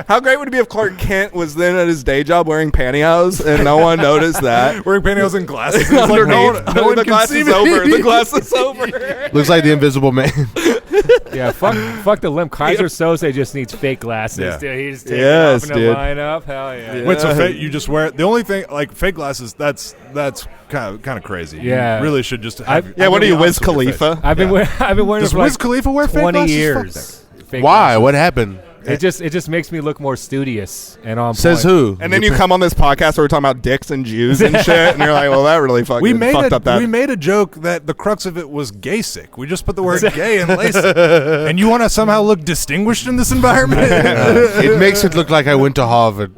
How great would it be if Clark Kent was then at his day job wearing pantyhose and no one noticed that? Wearing pantyhose and glasses. And it's like, no one the can glass see is me. over. The glass is over. Looks like the Invisible Man. Yeah, fuck the limp. Kaiser Soze just needs fake glasses. Yeah. Dude. He's taking Yes, off in the dude. lineup. Hell yeah. Wait, so you just wear the only thing like fake glasses? That's kind of crazy. Yeah. You really should just. Have, Yeah, what are you, Wiz honest with your Khalifa? face. I've been wearing Does it for Wiz like Khalifa wear fake 20 glasses? years. Fake Why? glasses. What happened? It just makes me look more studious and on Says point. who? And then you come on this podcast where we're talking about dicks and Jews and shit, and you're like, well, that really fucking fucked up that. We made a joke that the crux of it was gay sick. We just put the word gay in LASIK. And you want to somehow look distinguished in this environment? It makes it look like I went to Harvard.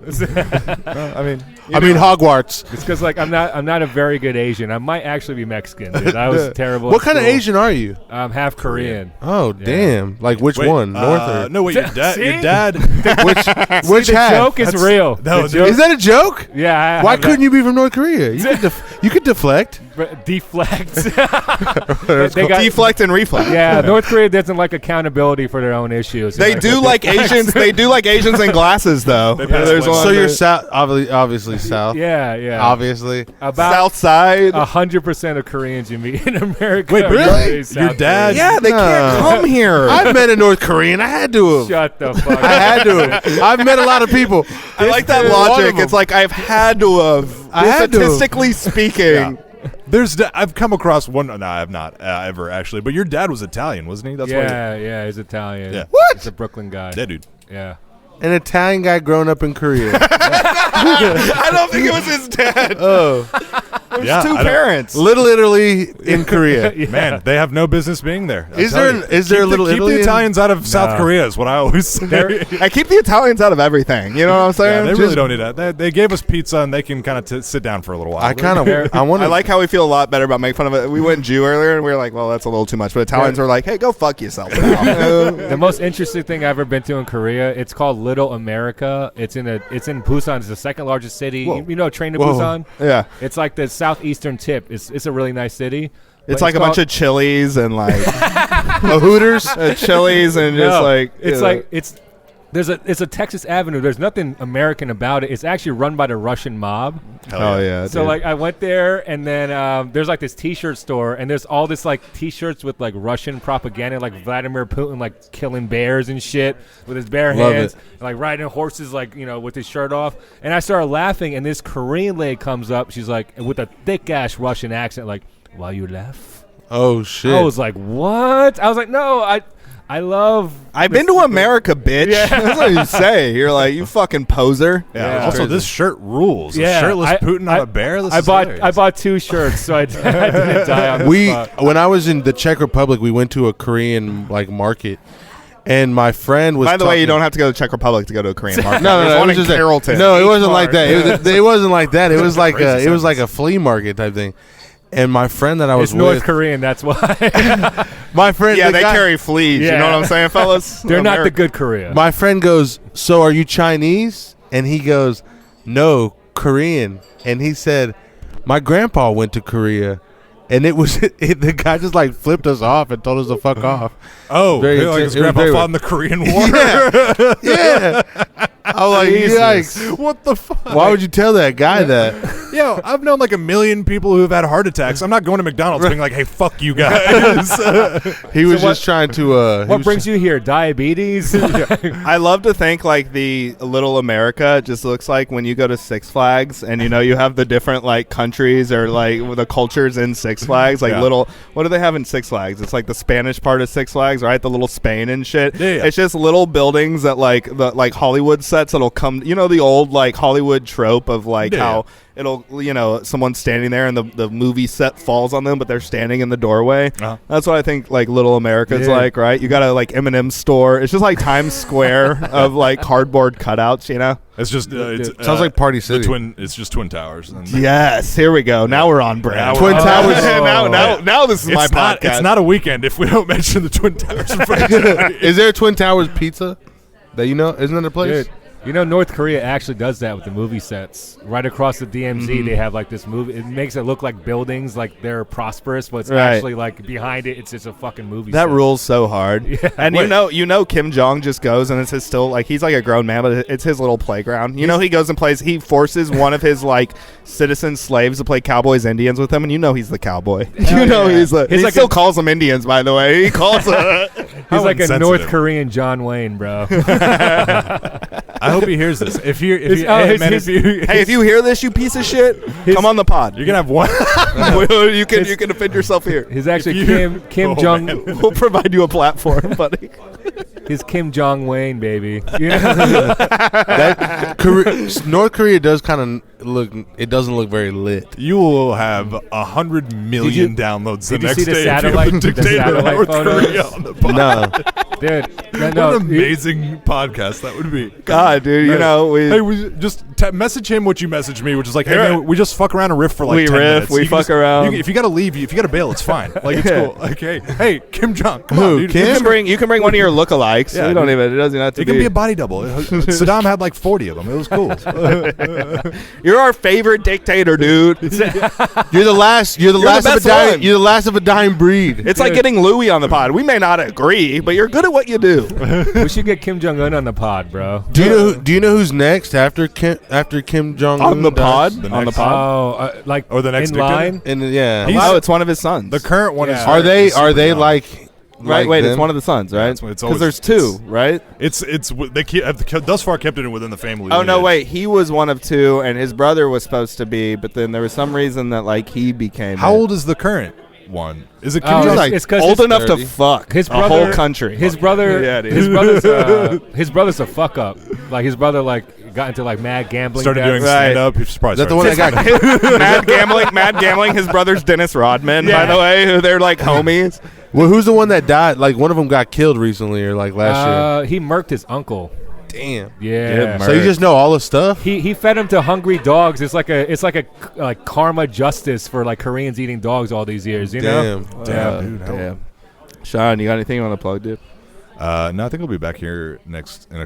I mean Hogwarts. It's because like I'm not a very good Asian. I might actually be Mexican. Dude. I was terrible. What at kind of school. Asian are you? I'm half Korean. Oh, damn. Like which wait, one? North or? no, wait, your See? dad. Which The half? joke is real. No, The joke- Is that a joke? yeah. Why couldn't you be from North Korea? You could deflect. deflect? Deflect and reflect. Yeah, North Korea doesn't like accountability for their own issues. They do like Asians. They do like Asians in glasses, though. pass There's one. one So you're that- south, obviously south. Yeah. Obviously. About South Side. 100% of Koreans you meet in America. Wait, are really? raised Your South dad- Korean. Yeah, they can't No. come here. I've met a North Korean. I had to have. Shut the fuck I up. had to have. I've met a lot of people. I like that One of logic. them. It's like I've had to have. I had to have. Statistically speaking. I've come across one. No, I have not ever actually. But your dad was Italian, wasn't he? That's why. Yeah, he's Italian. Yeah. What? He's a Brooklyn guy. Yeah, dude. Yeah. An Italian guy growing up in Korea. I don't think it was his dad. Oh. There's Yeah, two I don't- parents. Little Italy in Korea. Yeah. Man, they have no business being there. Is there a Little keep Italy the in- Italians out of South Korea is what I always say. I keep the Italians out of everything. You know what I'm Yeah, saying? they Just- really don't need that. They gave us pizza and they can kind of sit down for a little while. I want I to. like how we feel a lot better about making fun of it. We went Jew earlier, and we were like, well, that's a little too much. But Italians were like, hey, go fuck yourself. The most interesting thing I've ever been to in Korea, it's called Little America. It's in Busan. It's the second largest city. Whoa. You know, Train to Whoa. Busan. Yeah. It's like the southeastern tip. It's a really nice city. It's But like a bunch of chilies and like a Hooters. chilies and just like it's you know. like it's it's a Texas Avenue. There's nothing American about it. It's actually run by the Russian mob. Hell yeah. So dude. like I went there, and then there's like this T-shirt store, and there's all this like T-shirts with like Russian propaganda, like Vladimir Putin like killing bears and shit with his bare Love hands, it. and, like riding horses, like with his shirt off. And I started laughing, and this Korean lady comes up. She's like with a thick ass Russian accent, like, "Why you laugh?" Oh shit! I was like, "What?" I was like, "No, I've been to America, bitch." Yeah. That's what you say. You're like, you fucking poser. Yeah. Yeah. Also, Crazy. this shirt rules. Yeah, A shirtless Putin on I- a bear. This I is bought hilarious. two shirts, so I didn't die on the spot. When I was in the Czech Republic, we went to a Korean like market, and my friend was. By the way, you talking- don't have to go to Czech Republic to go to a Korean market. No, There's it one was in just Carrollton. No, it wasn't H-Mart. like that. It wasn't like that. It was like Crazy it was like a sentence. flea market type thing. And my friend that I was It's North with, Korean, that's why. my friend, Yeah, the they guy- carry fleas. You Yeah. know what I'm saying, fellas? They're not the America. good Korea. My friend goes, "So are you Chinese?" And he goes, "No, Korean." And he said, "My grandpa went to Korea." And it was the guy just like flipped us off and told us to fuck off. Oh, Very like intense. his It was grandpa very- fought in the Korean War. Yeah. I was like, Jesus. yikes. What the fuck? Why would you tell that guy that? Yo, I've known like a million people who have had heart attacks. I'm not going to McDonald's being like, "Hey, fuck you guys." He was what- just trying to. What brings you here? Diabetes? I love to think like the Little America just looks like when you go to Six Flags and you have the different like countries or like the cultures in Six Flags, like Yeah. little. What do they have in Six Flags? It's like the Spanish part of Six Flags, right? The little Spain and shit. Yeah. It's just little buildings that like the like Hollywood sets that'll come. The old like Hollywood trope of like Yeah. how it'll someone's standing there and the movie set falls on them, but they're standing in the doorway. Uh-huh. That's what I think like Little America's Yeah. like, right? You got a like M&M store. It's just like Times Square of like cardboard cutouts, It's just Sounds like Party the City. It's just Twin Towers. And Yes, here we go. Now we're on brand. Now Twin we're- Towers. now this is my it's not. podcast. It's not a weekend if we don't mention the Twin Towers. franchise. Is there a Twin Towers pizza that you know? Isn't that a place? Dude, North Korea actually does that with the movie sets. Right across the DMZ, they have like this movie. It makes it look like buildings, like they're prosperous, but it's Right. actually like behind it, it's just a fucking movie That set. rules so hard. Yeah. And Wait. you know Kim Jong just goes and it's his still like he's like a grown man, but it's his little playground. He goes and plays. He forces one of his like citizen slaves to play Cowboys Indians with him, and he's the cowboy. yeah. He's He's he like still a- calls them Indians, by the way. He calls them. He's like a insensitive. North Korean John Wayne, bro. I hope he hears this. If you, Hey, if you hear this, you piece of shit, come on the pod. you're gonna have one. you can defend yourself here. He's actually If you- Kim Oh, Jong. man. We'll provide you a platform, buddy. His Kim Jong Wayne, baby. North Korea does kind of look. It doesn't look very lit. You will have 100 million downloads the did you next see the day satellite- if you the dictate satellite North photos? Korea on the pod. No, Dude, What an amazing podcast that would be. God, dude, Hey, we just message him what you messaged me, which is like, hey, Yeah. man, we just fuck around and riff for like We 10 riff, minutes. we You can fuck just- around. if you got to leave, if you got to bail, it's fine. Like, it's Yeah. cool. Okay. Hey, Kim Jong, come Who, on, dude. Kim? you can bring one of your lookalikes. Yeah, You don't dude. even. It doesn't have to It can be a body double. Saddam had like 40 of them. It was cool. You're our favorite dictator, dude. you're the last. You're the You're last the of a best dying. one. You're the last of a dying breed. It's like getting Louis on the pod. We may not agree, but you're good at what you do. we should get Kim Jong Un on the pod, bro. Do you know who's next after Kim Jong Un On the pod? The On the next- pod? Oh, like Or the next in dictator? line. And yeah, Oh, it's one of his sons. The current one is. Yeah. are they super young. like right? Wait, it's them? one of the sons, right? it's Because always- there's two, right? It's they have thus far kept it within the family. Oh no, lineage. wait. He was one of two, and his brother was supposed to be, but then there was some reason that like he became. How it. old is the current one? Is it Kim Oh, Jong? He's like it's 'cause Old his- enough 30. to fuck His a brother, whole country. His brother, Yeah, dude. his brother's a fuck up. Like his brother, like got into like mad gambling. started doing debts. Right. stand up. He's probably Is that the one started that got? Mad gambling. His brother's Dennis Rodman, by Yeah. the way. Who they're like homies. Well, who's the one that died? Like one of them got killed recently, or like last He murked his uncle. year. Damn. Yeah. So you just know all the stuff. He fed him to hungry dogs. It's like a karma justice for like Koreans eating dogs all these years. You know. Damn. Damn, dude. hell. Damn. Sean, you got anything you want to plug, dude? No, I think I'll be back here in the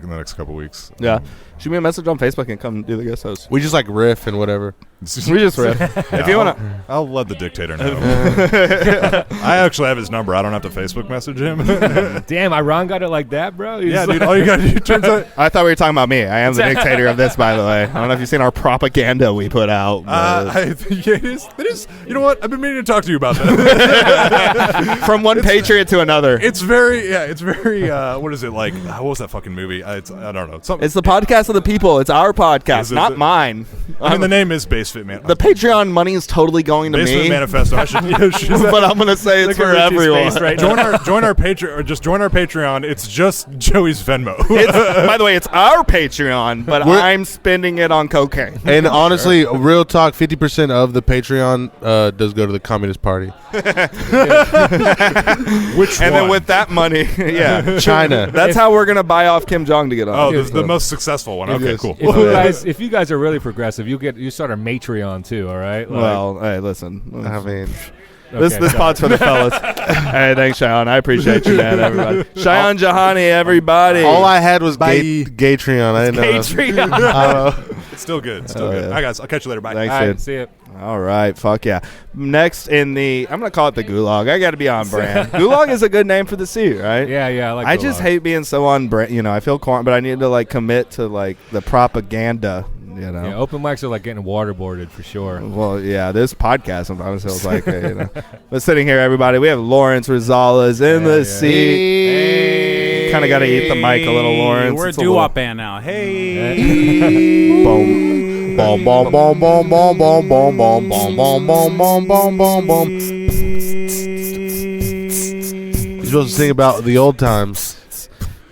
next couple weeks. Yeah. Shoot me a message on Facebook and come do the guest host. We just like riff and whatever. We just read. If you want to, I'll let the dictator know. I actually have his number. I don't have to Facebook message him. Damn, Iran got it like that, bro. He's Yeah, like- dude. All you got to do turns out. I thought we were talking about me. I am the dictator of this, by the way. I don't know if you've seen our propaganda we put out. It is. You know what? I've been meaning to talk to you about that. From one patriot to another. It's very. What is it like? What was that fucking movie? I don't know. It's the podcast of the people. It's our podcast, Is it- not mine. I mean, the name is Basement Man. The Patreon money is totally going to Basement me. Manifesto. I should But I'm gonna say it's Look for at Richie's everyone. face right now. join our Patreon, or just join our Patreon. It's just Joey's Venmo. By the way, it's our Patreon, but I'm spending it on cocaine. And honestly, real talk, 50% of the Patreon does go to the Communist Party. Which And one? then with that money, yeah, China. that's how we're gonna buy off Kim Jong to get on. Oh, the most successful one. Okay, Yes. cool. If you guys are really progressive, you start a Matreon too. All right. Like, Well, hey, listen. I mean, This okay, pod's for the fellas. Hey, thanks, Cheyenne. I appreciate you, man. Everybody, Cheyenne Jahani, everybody. all I had was Bye. Gatreon. I didn't know. Matreon. It's still good. It's still Oh, good. yeah. All right, guys. I'll catch you later. Bye. Thanks, All right, dude. see it. All right, fuck yeah. Next in the, I'm gonna call it the Gulag. I got to be on brand. Gulag is a good name for the sea, right? Yeah. I just hate being so on brand. You know, I feel but I need to like commit to like the propaganda. You know. Yeah, open mics are like getting waterboarded for sure. Well, yeah, this podcast sometimes feels like, you know. But sitting here, everybody, we have Lawrence Rosales in the seat. Hey. Kind of got to eat the mic a little, Lawrence. We're a It's a little- doo-wop band now. Hey. Boom. Boom, boom, boom, boom, boom, boom, boom, boom, boom, boom, boom, boom, boom, boom, boom. You're supposed to sing about the old times.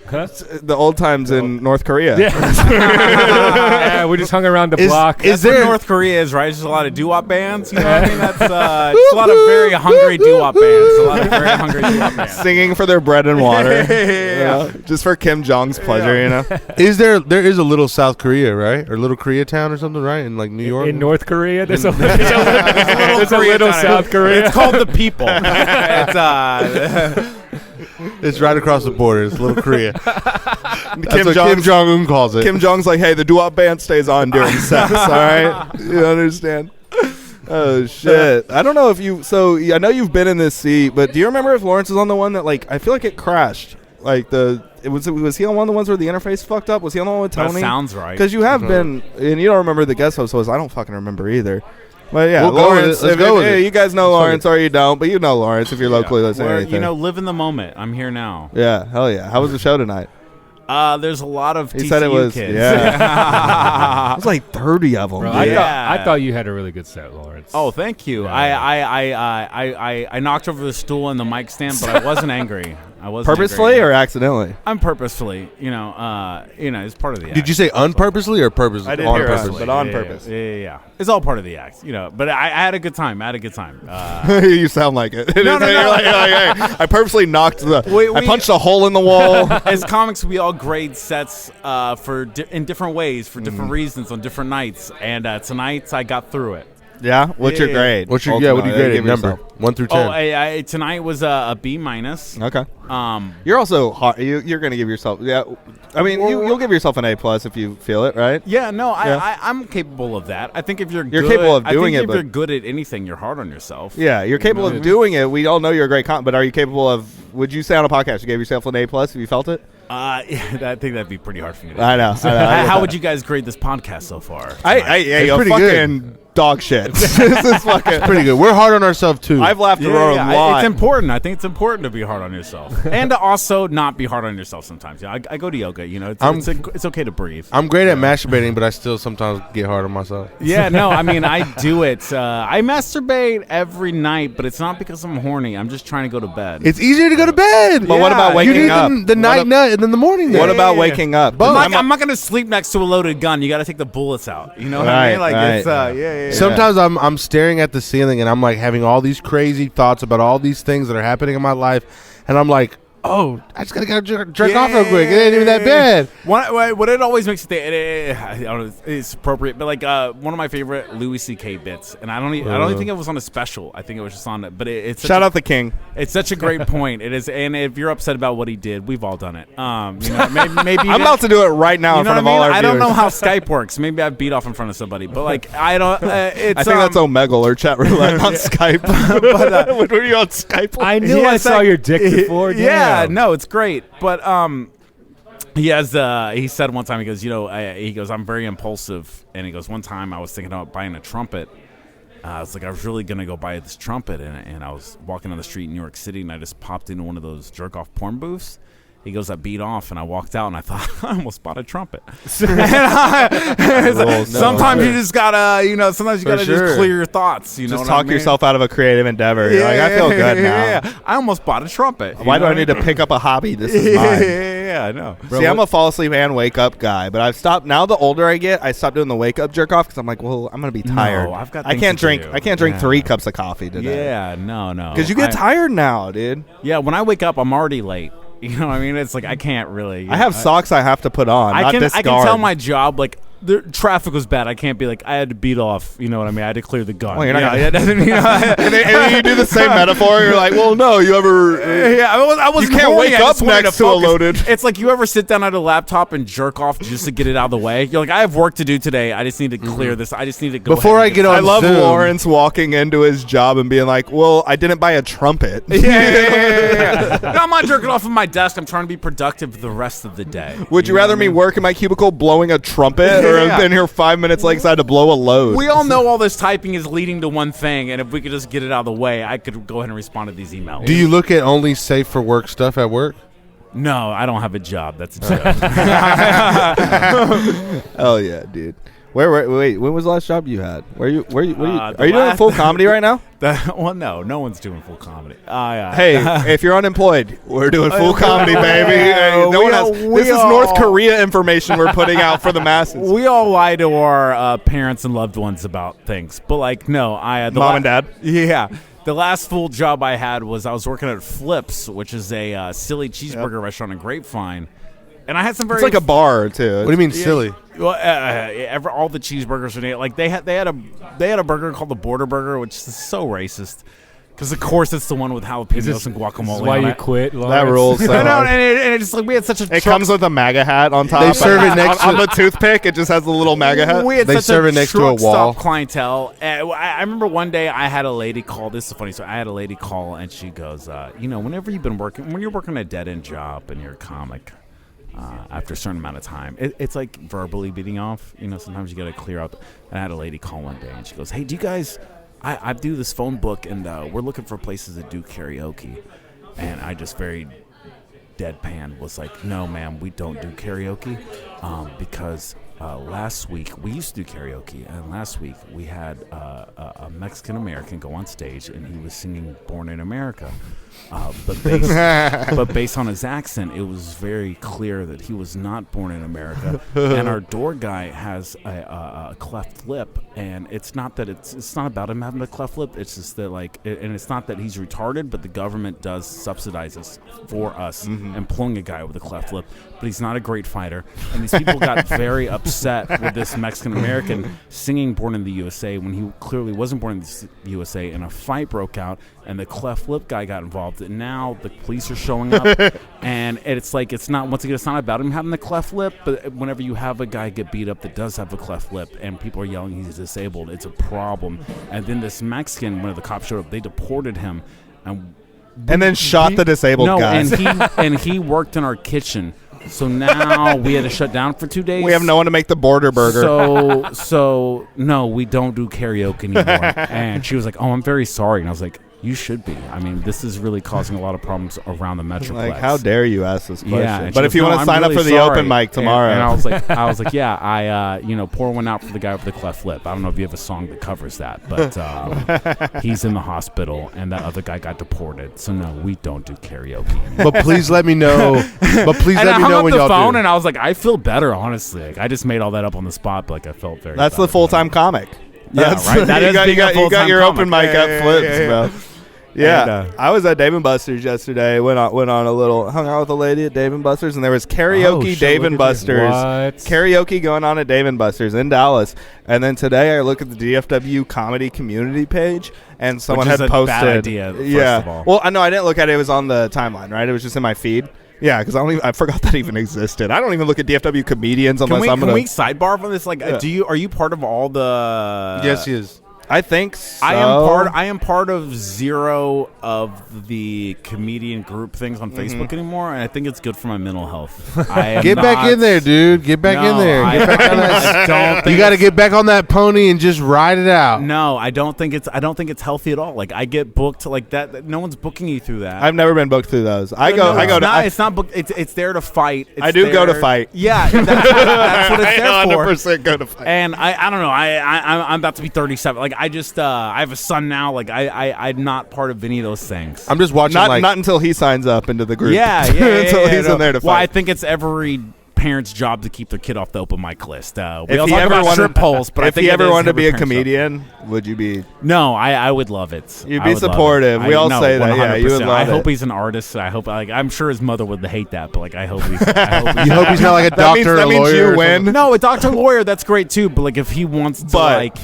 Huh? The old times in North Korea. Yeah, we just hung around the block. That's what North Korea is, right? It's just a lot of doo-wop bands. You know what I mean? That's just a lot of very hungry doo-wop bands. A lot of very hungry doo-wop bands. Singing for their bread and water. Yeah. Just for Kim Jong's pleasure, you know? There is a little South Korea, right? Or little Koreatown or something, right? In like New York. In North Korea, there's a There's little South Korea. It's called the People. It's right across the border. It's little Korea. That's Kim what Kim Jong Un calls it. Kim Jong's like, hey, the doo-wop band stays on during sex, all right? You understand? Oh, shit. I don't know if you... So, I know you've been in this seat, but do you remember if Lawrence was on the one that, like, I feel like it crashed? Like, was he on one of the ones where the interface fucked up? Was he on the one with Tony? That sounds right. Because you have been... And you don't remember the guest host was. I don't fucking remember either. But yeah, We'll go with Lawrence. it. Let's go with it. You guys know Lawrence or you don't, but you know Lawrence if you're locally listening. to We're, anything. live in the moment. I'm here now. Yeah, hell yeah. How was the show tonight? There's a lot of He TCU said it was. kids. Yeah, it was like 30 of them. Bro, dude. I thought you had a really good set, Lawrence. Oh, thank you. Yeah. I knocked over the stool and the mic stand, but I wasn't angry. I wasn't Purposefully angry. or accidentally? I'm purposefully. It's part of the act. Did you say unpurposely or purposely? I did On hear purpose. us, but on Yeah, purpose. Yeah. It's all part of the act, But I had a good time. You sound like it. No. You're like, hey, I purposely knocked I We- punched a hole in the wall. As comics, we all grade sets in different ways for different reasons on different nights. And tonight, I got through it. Yeah? What's your Yeah. grade? What do you grade it? Give Number yourself. 1 through 10. Oh, tonight was a B minus. Okay. Um, You're also hot. You're going to give yourself. Yeah. I mean, you'll give yourself an A plus if you feel it, right? Yeah, no, Yeah. I'm capable of that. I think if you're capable of doing I it, think if but- you're good at anything, you're hard on yourself. Yeah, you're capable of doing it. We all know you're a great but are you capable of? Would you say on a podcast you gave yourself an A plus if you felt it? I think that'd be pretty hard for me to do. I know. How would you guys grade this podcast so far? It's pretty fucking dog shit. This is fucking Pretty good. We're hard on ourselves too. I've laughed a lot. It's important. I think it's important to be hard on yourself and to also not be hard on yourself sometimes. I go to yoga. It's okay to breathe. I'm great at masturbating, but I still sometimes get hard on myself. Yeah, no, I mean, I do it. I masturbate every night, but it's not because I'm horny. I'm just trying to go to bed. It's easier to go to bed. But what about You waking need up? the night nut and then the morning nut. What about waking up? I'm not going to sleep next to a loaded gun. You got to take the bullets out. You know what I mean? Like, Right, it's, right. yeah. Sometimes I'm staring at the ceiling and I'm like having all these crazy thoughts about all these things that are happening in my life, and I'm like, oh, I just gotta go jerk off real quick. It ain't even that bad. What it always makes me think, I don't know, it's appropriate, but like one of my favorite Louis C.K. bits, and I don't even think it was on a special. I think it was just on it. But it's shout out the king. It's such a great point. It is, and if you're upset about what he did, we've all done it. Maybe I'm about to do it right now in front of all our viewers. I don't know how Skype works. Maybe I've beat off in front of somebody, but like I don't. I think that's Omegle or chat roulette on Skype. But when were you on Skype? I knew I saw your dick before. Yeah, no, it's great. But he said one time, he goes, I'm very impulsive, and he goes, one time I was thinking about buying a trumpet. I was really gonna go buy this trumpet, and I was walking on the street in New York City, and I just popped into one of those jerk off porn booths. He goes, I beat off, and I walked out, and I thought, I almost bought a trumpet. Sometimes you just gotta, just clear your thoughts. Just talk yourself out of a creative endeavor. You're like, I feel good now. Yeah. I almost bought a trumpet. Why do I need to pick up a hobby? This is mine. Yeah, I know. See, I'm a fall asleep and wake up guy, but I've stopped. Now the older I get, I stopped doing the wake up jerk off because I'm like, well, I'm gonna be tired. No, I've got. I can't drink 3 cups of coffee today. Yeah, no. Because you get tired now, dude. Yeah, when I wake up, I'm already late. You know what I mean? It's like I can't really. I have socks I have to put on. I can discard. tell my job, like, the traffic was bad. I can't be like, I had to beat off. You know what I mean? I had to clear the gun. Well, you're not and then you do the same metaphor. You're like, well, no, you ever. I was. You can't wake up next to a loaded. It's like you ever sit down at a laptop and jerk off just to get it out of the way. You're like, I have work to do today. I just need to clear this. I just need to go. Before I get on I love Zoom. Lawrence walking into his job and being like, well, I didn't buy a trumpet. Yeah. No, I'm not jerking off of my desk. I'm trying to be productive the rest of the day. Would you rather me work in my cubicle blowing a trumpet or have been here 5 minutes late because I had to blow a load? We all know all this typing is leading to one thing, and if we could just get it out of the way, I could go ahead and respond to these emails. Do you look at only safe for work stuff at work? No, I don't have a job. That's a joke. Oh yeah, dude. Wait, when was the last job you had? Are you doing full comedy right now? Well, no one's doing full comedy. Hey, if you're unemployed, we're doing full comedy, baby. This is North Korea information we're putting out for the masses. We all lie to our parents and loved ones about things, but like, no, Mom and Dad. Yeah. The last full job I had was I was working at Flips, which is a silly cheeseburger restaurant in Grapevine. And I had some very. It's like a bar too. What do you mean silly? Well, all the cheeseburgers were like they had a burger called the Border Burger, which is so racist. Because of course it's the one with jalapenos and guacamole. Is why you quit, Lawrence? That rules. So and it's like we had such a. It comes with a MAGA hat on top. They serve it next on the toothpick. It just has the little MAGA hat. They serve it next to a wall. Clientele. I remember one day I had a lady call. This is funny. So I had a lady call and she goes, whenever you've been working, when you're working a dead end job and you're a comic. After a certain amount of time, it's like verbally beating off. Sometimes you got to clear up. And I had a lady call one day, and she goes, "Hey, do you guys? I do this phone book, and we're looking for places that do karaoke." And I just very deadpan was like, "No, ma'am, we don't do karaoke because last week we used to do karaoke, and last week we had a Mexican American go on stage, and he was singing "Born in America." But based on his accent, it was very clear that he was not born in America. And our door guy has a cleft lip, and it's not that it's not about him having a cleft lip. It's just that and it's not that he's retarded, but the government does subsidize us for us employing a guy with a cleft lip. But he's not a great fighter, and these people got very upset with this Mexican American singing "Born in the USA" when he clearly wasn't born in the USA. And a fight broke out, and the cleft lip guy got involved. And now the police are showing up, and it's like it's not about him having the cleft lip. But whenever you have a guy get beat up that does have a cleft lip, and people are yelling he's disabled, it's a problem. And then this Mexican, when the cops showed up, they deported him, and then shot the disabled guy. And he worked in our kitchen. So now we had to shut down for 2 days. We have no one to make the Border Burger. So no, we don't do karaoke anymore. And she was like, "Oh, I'm very sorry." And I was like, "You should be. I mean, this is really causing a lot of problems around the Metroplex." Like, how dare you ask this question? Yeah, but if you want to sign up for the open mic tomorrow, and I was like, yeah, I pour one out for the guy with the cleft lip. I don't know if you have a song that covers that, but he's in the hospital, and that other guy got deported. So no, we don't do karaoke anymore. But please let me know. Let me know when y'all do. I hung up the phone, and I was like, I feel better, honestly. Like, I just made all that up on the spot, but I felt very. That's the full-time comic. Yeah, right. That you got your open mic at Flips, bro. Yeah, And, I was at Dave & Buster's yesterday. Went on a little, hung out with a lady at Dave & Buster's, and there was karaoke shit, Dave look & at Buster's. this. What? Karaoke going on at Dave & Buster's in Dallas. And then today I look at the DFW comedy community page, and someone Which is had a posted. bad idea, first yeah. of all. Well, I know I didn't look at it. It was on the timeline, right? It was just in my feed. Yeah, because I forgot that even existed. I don't even look at DFW comedians unless I'm Can gonna. we sidebar from this? Like, Yeah. are you part of all the? Yes, he is. I think so. I am part of zero of the comedian group things on Facebook anymore, and I think it's good for my mental health. Get back in there, dude. Get back in there. Get back on that. Don't think You got to get back on that pony and just ride it out. No, I don't think it's healthy at all. Like, I get booked like that. No one's booking you through that. I've never been booked through those. I No, go to. it's not booked. It's there to fight. It's I do go to there- fight. Yeah, that's what it's there for. 100% go to fight. And I don't know. I'm about to be 37. Like, I just I have a son now. Like, I'm not part of any of those things. I'm just watching not until he signs up into the group. Yeah, until he's in there to fight. Well, I think it's every parent's job to keep their kid off the open mic list. We If all he talk ever about wanted, strip poles, but I if think he it ever is wanted to every be a parent's job. comedian, would you be? No, I would love it. You'd I be would love supportive. it. We all say that. Yeah, you would 100%. love I it. hope he's an artist. I hope. Like, I'm sure his mother would hate that, but like, I hope he's. You hope he's not like a That means- doctor that or a means lawyer. you or win. something. No, a doctor lawyer, that's great too. But like, if he wants to, But- like,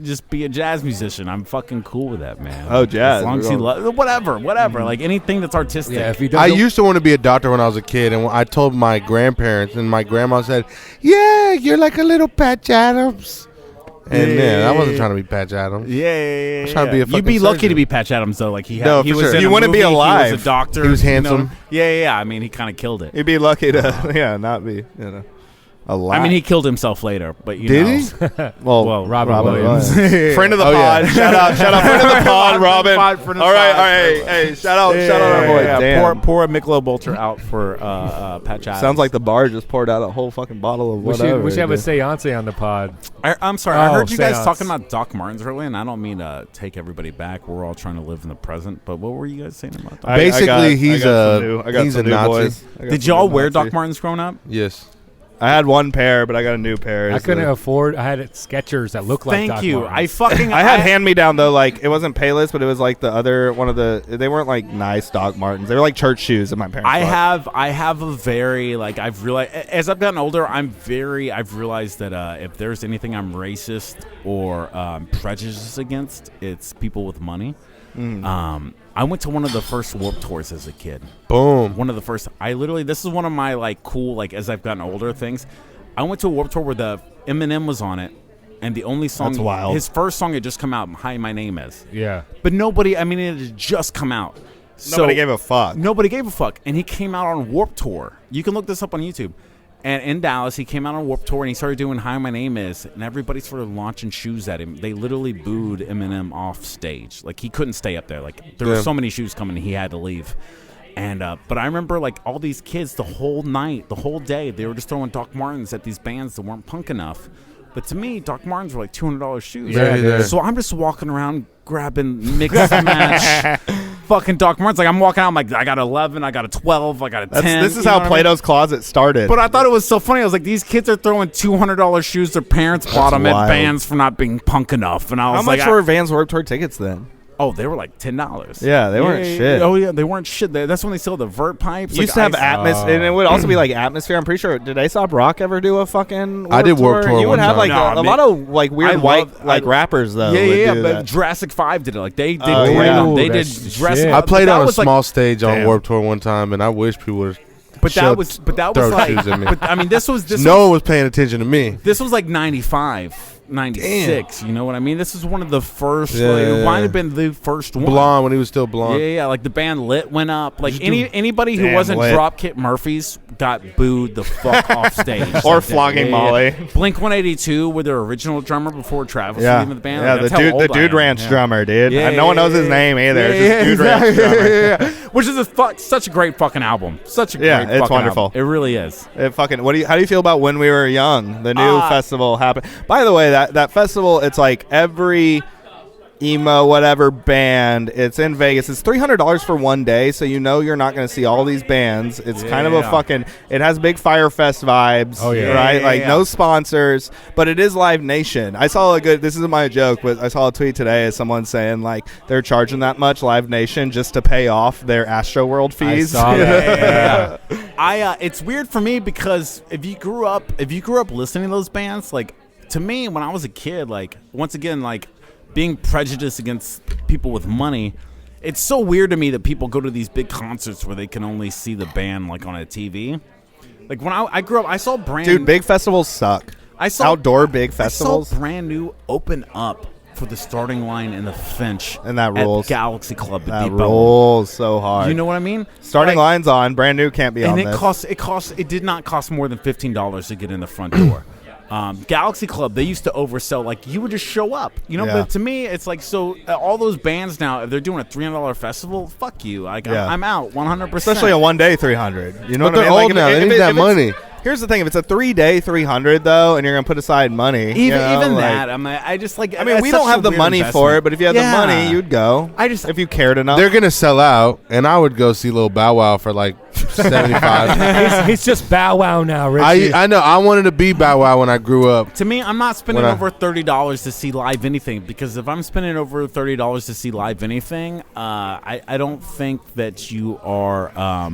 just be a jazz musician, I'm fucking cool with that, man. Oh, jazz. As long as he loves whatever. Like, anything that's artistic. Yeah, if he I doesn't, used to want to be a doctor when I was a kid, and I told my grandparents, and my grandma said, "Yeah, you're like a little Patch Adams." And I wasn't trying to be Patch Adams. Yeah. trying to be a You'd be fucking lucky surgeon. to be Patch Adams though. Like, he No, he for was sure. in You a wouldn't be movie, He alive. was a doctor. He was handsome. Yeah. I mean, he kind of killed it. You'd be lucky to, not be, alive. I mean, he killed himself later, but Did know. he? well, Robin Williams. friend of the Oh, pod. yeah. Shout out, friend of the pod, Robin. Friend of the All right, pod. hey, shout out our boy. Damn. Pour a Michelob Ultra out for Patch Adams. Sounds like the bar just poured out a whole fucking bottle of we whatever. should have a dude. seance on the pod. I'm sorry. I Oh, heard you guys seance. talking about Doc Martens earlier, and I don't mean to take everybody back. We're all trying to live in the present, but what were you guys saying about Doc? Basically, he's a Nazi. boys. Did y'all wear Doc Martens growing up? Yes. I had one pair, but I got a new pair. I couldn't afford. I had Skechers that looked like Thank Doc you. Martens. I had hand me down though. Like, it wasn't Payless, but it was like the other one of the. They weren't like nice Doc Martens. They were like church shoes that my parents. bought. I have a very, like, I've realized as I've gotten older, I've realized that if there's anything I'm racist or prejudiced against, it's people with money. I went to one of the first Warped Tours as a kid. Boom. One of the first. This is one of my like cool, like, as I've gotten older things. I went to a Warped Tour where the Eminem was on it, and the only song, That's wild. his first song had just come out. Hi, my name is. Yeah. But nobody. I mean, it had just come out. Nobody gave a fuck. Nobody gave a fuck. And he came out on Warped Tour. You can look this up on YouTube. And in Dallas, he came out on Warped Tour, and he started doing Hi, My Name Is, and everybody started launching shoes at him. They literally booed Eminem off stage. Like, he couldn't stay up there. Like, there were so many shoes coming, he had to leave. And but I remember, like, all these kids the whole night, the whole day, they were just throwing Doc Martens at these bands that weren't punk enough. But to me, Doc Martens were like $200 shoes. Yeah. So I'm just walking around grabbing mix and match fucking Doc Martens. Like, I'm walking out, I'm like, I got 11, I got a 12, I got a 10. This is how Plato's Closet started. But I thought it was so funny. I was like, these kids are throwing $200 shoes their parents bought them at wild. bands for not being punk enough. And I was How much like, were Vans Warped Tour tickets then? they were like $10. Yeah, they weren't shit. Oh yeah, they weren't shit. That's when they sold the vert pipes. You used to have atmosphere, and it would also be like Atmosphere. I'm pretty sure. Did Aesop Rock ever do a fucking? I did Warped Tour You would one have time. like a lot of like weird white like rappers though. would Yeah. do But that. Jurassic 5 did it. Like, they did. Oh, great. yeah. They did That's the Jurassic. shit. I played that on a was, like, small stage on Damn. Warped Tour one time, and I wish people would. But that was throw like. shoes at me. But I mean, this was No one was paying attention to me. This was like 95, 96. You know what I mean? This is one of the first. Yeah, like, yeah, it might yeah. have been the first one. Blonde when he was still blonde. Yeah. Like, the band Lit went up. Like, anybody who Damn, wasn't Lit. Dropkick Murphys got booed the fuck off stage. Or Like that. Flogging Molly. Blink 182 with their original drummer before Travis Yeah, leaving the band. yeah. Like, The that's how dude, old the I Dude am. Ranch Yeah. drummer, dude. Yeah, No one knows his name either. Yeah, It's just Dude Ranch drummer. Which is such a great fucking album. Such a great Yeah, it's fucking wonderful. album. It really is. How do you feel about When We Were Young? The new festival happened. By the way, that festival, it's like every emo whatever band. It's in Vegas. It's $300 for one day, so you're not going to see all these bands. It's kind of a fucking. It has big Fire Fest vibes. Oh yeah, right? No sponsors, but it is Live Nation. I saw a good. This isn't my joke, but I saw a tweet today of someone saying like they're charging that much Live Nation just to pay off their Astroworld fees. I saw that. It's weird for me because if you grew up listening to those bands, like to me when I was a kid, like once again, like being prejudiced against people with money, it's so weird to me that people go to these big concerts where they can only see the band like on a TV. Like when I grew up, I saw Dude, big festivals suck. I saw outdoor big festivals. I saw Brand New open up for the starting line in the Finch, and that rules. At Galaxy Club. That rules so hard. You know what I mean? Starting lines on. Brand New can't be on this. And it did not cost more than $15 to get in the front door. Galaxy Club, they used to oversell, like you would just show up, but to me it's like, so all those bands now, if they're doing a $300 festival, fuck you, I'm out 100%, especially a one day 300, you know but what I mean? Old now. They need that money. Here's the thing: if it's a 3 day 300 though, and you're gonna put aside money, even that, I just like. I mean, we don't have the money for it, but if you had the money, you'd go. If you cared enough, they're gonna sell out, and I would go see Lil Bow Wow for like $75. He's just Bow Wow now, Richie. I know. I wanted to be Bow Wow when I grew up. To me, I'm not spending over $30 to see live anything, because if I'm spending over $30 to see live anything, I don't think that you are.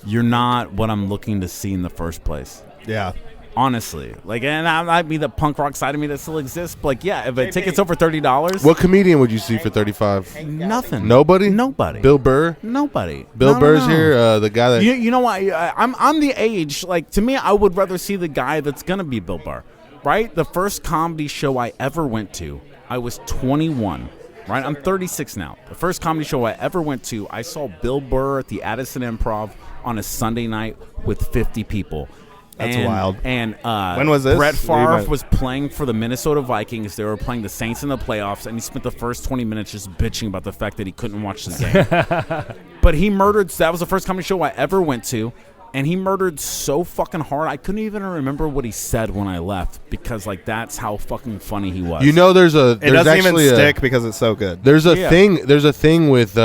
You're not what I'm looking to see in the first place. Yeah. Honestly. Like, and I might be the punk rock side of me that still exists, but like, yeah, if a ticket's over $30. What comedian would you see for $35? Nothing. Nobody? Nobody. Bill Burr? Nobody. Bill Burr's here, the guy that... You know what? I'm the age, like, to me, I would rather see the guy that's going to be Bill Burr, right? The first comedy show I ever went to, I was 21. Right, I'm 36 now. The first comedy show I ever went to, I saw Bill Burr at the Addison Improv on a Sunday night with 50 people. That's wild. And when was this? Brett Favre was playing for the Minnesota Vikings. They were playing the Saints in the playoffs, and he spent the first 20 minutes just bitching about the fact that he couldn't watch the game. But he murdered. That was the first comedy show I ever went to. And he murdered so fucking hard, I couldn't even remember what he said when I left, because like that's how fucking funny he was. It doesn't even stick because it's so good. There's a thing with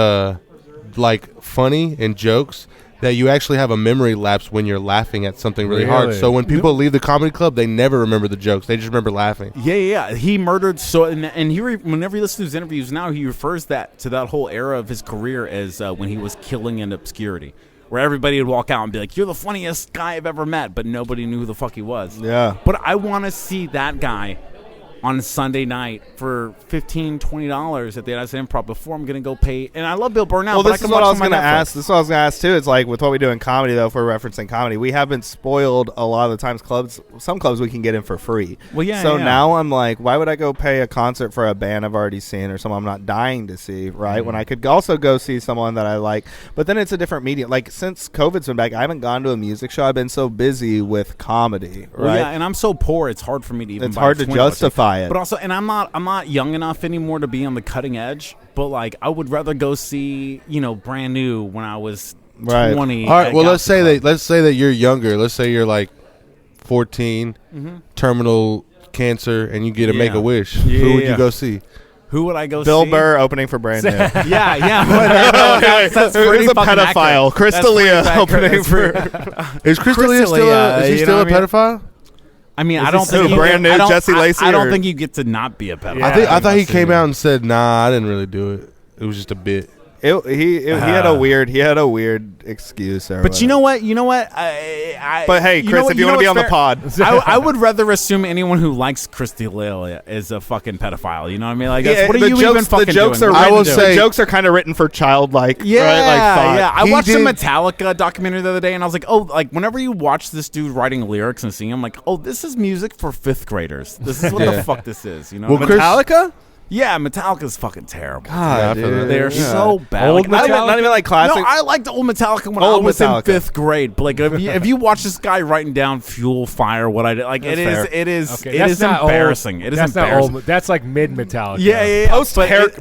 like funny and jokes that you actually have a memory lapse when you're laughing at something really hard. So when people leave the comedy club, they never remember the jokes. They just remember laughing. Yeah. He murdered and he whenever you listen to his interviews now, he refers to that whole era of his career as when he was killing in obscurity. Where everybody would walk out and be like, "You're the funniest guy I've ever met," but nobody knew who the fuck he was. Yeah. But I want to see that guy on Sunday night for $15, $20 at the Addison Improv before I'm going to go pay. And I love Bill Burr now, well, but this is what I was going to ask. This is what I was going to ask, too. It's like with what we do in comedy, though, if we're referencing comedy, we have been spoiled a lot of the times. Some clubs we can get in for free. Well, yeah. So now I'm like, why would I go pay a concert for a band I've already seen or someone I'm not dying to see, right? When I could also go see someone that I like. But then it's a different medium. Like, since COVID's been back, I haven't gone to a music show. I've been so busy with comedy, right? Well, yeah, and I'm so poor, it's hard for me to even It's hard to justify it. But also, and I'm not young enough anymore to be on the cutting edge, but like I would rather go see, Brand New when I was 20. All right, well, let's say that you're younger. Let's say you're like 14, terminal cancer, and you get a Make-A-Wish. Who would you go see? Who would I go see? Bill Burr opening for Brand New. yeah. That's Who's a pedophile? Chris D'Elia opening for... Is Chris D'Elia still a pedophile? I mean, I don't think Brand New Jesse Lacey. I don't think you get to not be a pedophile. I thought he came out and said, "Nah, I didn't really do it. It was just a bit." He had a weird excuse. But you know what? But hey, Chris, if you want to be on the pod, I would rather assume anyone who likes Chris D'Elia is a fucking pedophile. You know what I mean? Like, what are you even fucking doing? The jokes are kind of written for childlike. Yeah, right? yeah. I watched a Metallica documentary the other day, and I was like, oh, like whenever you watch this dude writing lyrics and singing, I'm like, oh, this is music for 5th graders. This is what the fuck this is. You know? Well, Metallica. Yeah, Metallica's fucking terrible. God, dude. They're so bad. Old like, Metallica? Not even like classic. No, I liked old Metallica when I was in 5th grade. But like, if you watch this guy writing down "Fuel, Fire," what I did, like it is embarrassing. It is embarrassing. Not old. That's like mid Metallica. Yeah.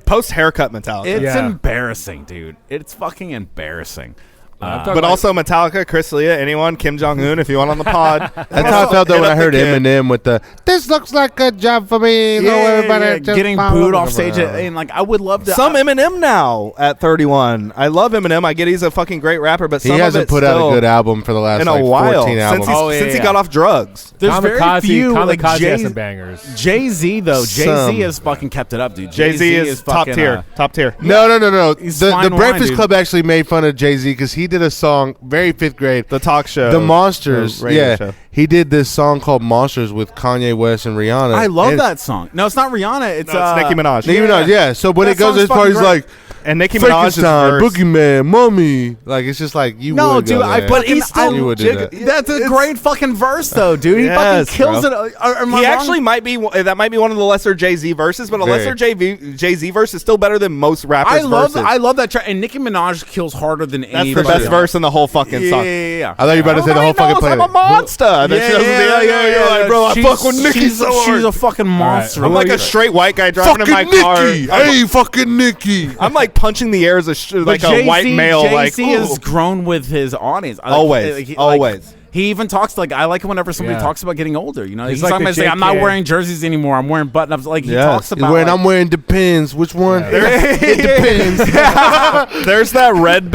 Post haircut Metallica. It's embarrassing, dude. It's fucking embarrassing. But also Metallica, Chris D'Elia, anyone, Kim Jong-un, if you want on the pod. That's how I felt though when I heard Eminem with the "This looks like a job for me." Getting booed off stage, and like I would love to. Some Eminem now at 31. I love Eminem. I get he's a fucking great rapper, but he some hasn't of it put out a good album for the last in a while 14 albums. since he got off drugs. There's very few like Kamikaze has some bangers. Jay-Z though. Jay-Z has fucking kept it up, dude. Jay-Z is top tier. Top tier. No. The Breakfast dude. Club actually made fun of Jay-Z because he did a song, very fifth grade. The talk show. The Monsters. radio show. He did this song called Monsters with Kanye West and Rihanna. I love that song. No, it's not Rihanna. It's Nicki Minaj. Nicki Minaj, yeah. So when it goes to this part, he's like, and Nicki Minaj's Frankenstein, Boogeyman, Mummy. Like, it's just like, you no, would dude. go there. But he's still. You would do that. That's a great fucking verse, though, dude. He Yes, fucking kills bro. it. Am I He wrong? actually might be. That might be one of the lesser Jay-Z verses, but a Very. lesser Jay-Z verse is still better than most rappers' verses. I love that track. And Nicki Minaj kills harder than That's anybody. the best else. verse in the whole fucking song. Yeah. I thought you were about to say the whole fucking planet. I'm a monster. And then she doesn't be like, bro, I fuck with Nicki so hard. She's a fucking monster. I'm like a straight white guy driving in my Fucking car. Nicki. Hey, fucking Nicki. I'm like punching the air as like a white male. Jay-Z Like, has grown with his audience. Always. He even talks like I like it whenever somebody talks about getting older. You know, He's he's like talking the about saying, I'm not JK. wearing jerseys anymore. I'm wearing button-ups. Like he talks about. I'm wearing Depends. Which one? It depends. There's that red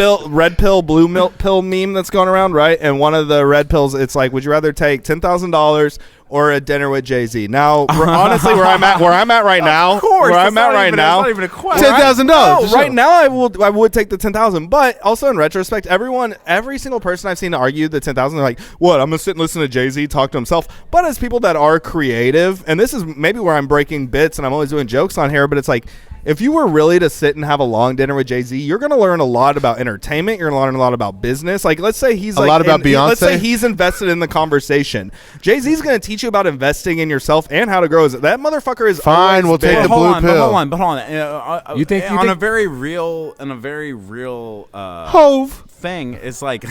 pill, blue pill meme that's going around, right? And one of the red pills, it's like, would you rather take $10,000 or a dinner with Jay-Z? Now, honestly, where I'm at right now, It's not even a question. $10,000. No, right now I would take the 10,000, but also in retrospect, every single person I've seen argue the 10,000, they're like, what? I'm gonna sit and listen to Jay-Z talk to himself. But as people that are creative, and this is maybe where I'm breaking bits and I'm always doing jokes on here, but it's like, if you were really to sit and have a long dinner with Jay-Z, you're going to learn a lot about entertainment. You're going to learn a lot about business. Like, let's say he's Beyonce. Let's say he's invested in the conversation. Jay-Z's going to teach you about investing in yourself and how to grow. That motherfucker is fine. We'll take the blue pill. Hold on. You think a very real Hove thing is like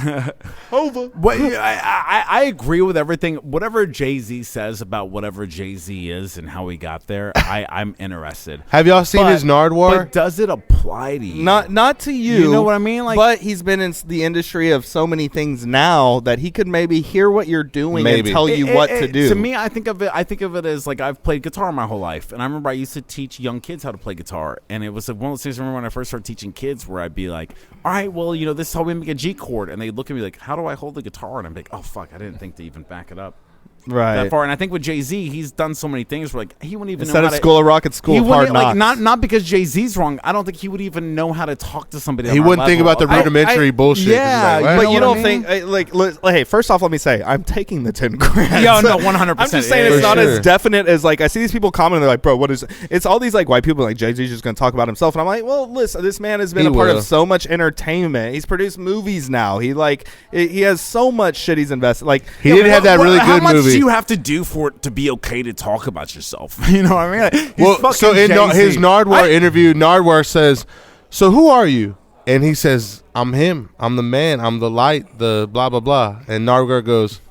over. I agree with everything. Whatever Jay-Z says about whatever Jay-Z is and how he got there, I'm interested. Have y'all seen his Nardwuar? But does it apply to you? Not to you. You know what I mean? Like, but he's been in the industry of so many things now that he could maybe hear what you're doing and tell you what to do. To me, I think of it as like I've played guitar my whole life, and I remember I used to teach young kids how to play guitar, and it was one of those things. I remember when I first started teaching kids, where I'd be like, "All right, well, you know, this is how we make a G chord," and they'd look at me like, "How do I hold the guitar?" And I'm like, "Oh fuck, I didn't think to even back it up." Right. That far. And I think with Jay-Z, he's done so many things where like he wouldn't even Instead know of School of Rock, it's School of Hard Knocks. Like, not because Jay-Z's wrong. I don't think he would even know how to talk to somebody. He wouldn't think about the rudimentary bullshit. Yeah, like, but you don't think hey, first off, let me say I'm taking the 10 grand. Yeah, no, 100%. I'm just saying it's not as definite as like I see these people commenting. They're like, bro, what is? It's all these like white people like Jay-Z's just gonna talk about himself, and I'm like, well, listen, this man has been a part of so much entertainment. He's produced movies now. He has so much shit he's invested. Like he didn't have that really how good much movie. do you have to do for it to be okay to talk about yourself? You know what I mean? Like, well, so in his Nardwuar interview, Nardwuar says, "So who are you?" And he says, "I'm him. I'm the man. I'm the light. The blah blah blah." And Nardwuar goes,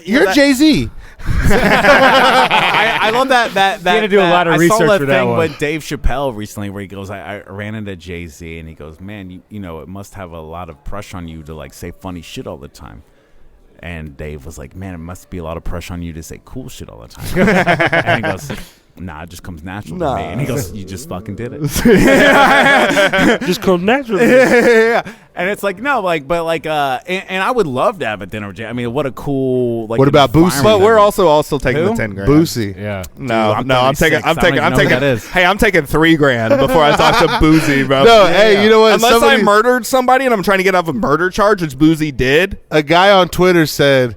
"You're Jay-Z." I love that. He had to do a lot of research I saw that for that thing one. with Dave Chappelle recently where he goes, I ran into Jay-Z and he goes, man, you know, it must have a lot of pressure on you to like say funny shit all the time. And Dave was like, man, it must be a lot of pressure on you to say cool shit all the time. And he goes, nah, it just comes natural to me. And he goes, you just fucking did it. Just come naturally. Yeah. And it's like, no, like, but like, and I would love to have a dinner with Jay. I mean, what a cool, like, What about Boosie? But environment. we're also taking the 10 grand. Boosie. Yeah. No, Dude, I'm taking. 36. I don't even know who that is. Hey, I'm taking 3 grand before I talk to Boozy, bro. No, hey, you know what? Unless I murdered somebody and I'm trying to get off a murder charge, which Boozy did. A guy on Twitter said,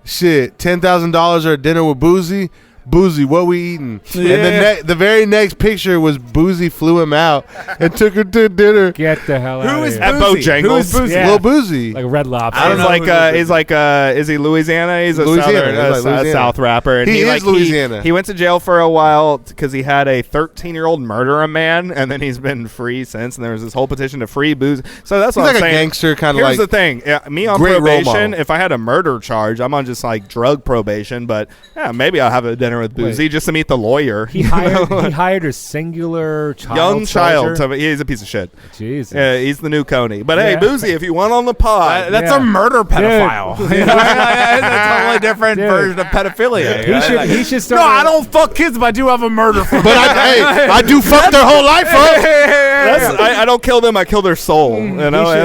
"Shit, $10,000 or a dinner with Boozy." Boozy, what we eating? Yeah. And the very next picture was Boozy flew him out and took him to dinner. Get the hell out Who of is here. At Bojangles. Who is Boozy? Yeah. Lil Boozy. Like a Red Lobster. I don't know He's like is he Louisiana? He's a Louisiana. Southern, South rapper. And He is Louisiana. He went to jail for a while because he had a 13-year-old murder a man, and then he's been free since. And there was this whole petition to free Boozy. So that's He's what like I'm a saying. gangster kind of Here's like. the thing. Me on great role probation, model. if I had a murder charge, I'm on just like drug probation. But yeah, maybe I'll have a dinner with Boozy just to meet the lawyer. He hired a singular young child. soldier? He's a piece of shit. Jesus. Yeah, he's the new Coney. But hey, Boozy, if you want on the pod, That's a murder pedophile. You know, that's a totally different version of pedophilia. He should start. No, I don't fuck kids, but I do have a murder for. But I do fuck their whole life up. I don't kill them. I kill their soul, and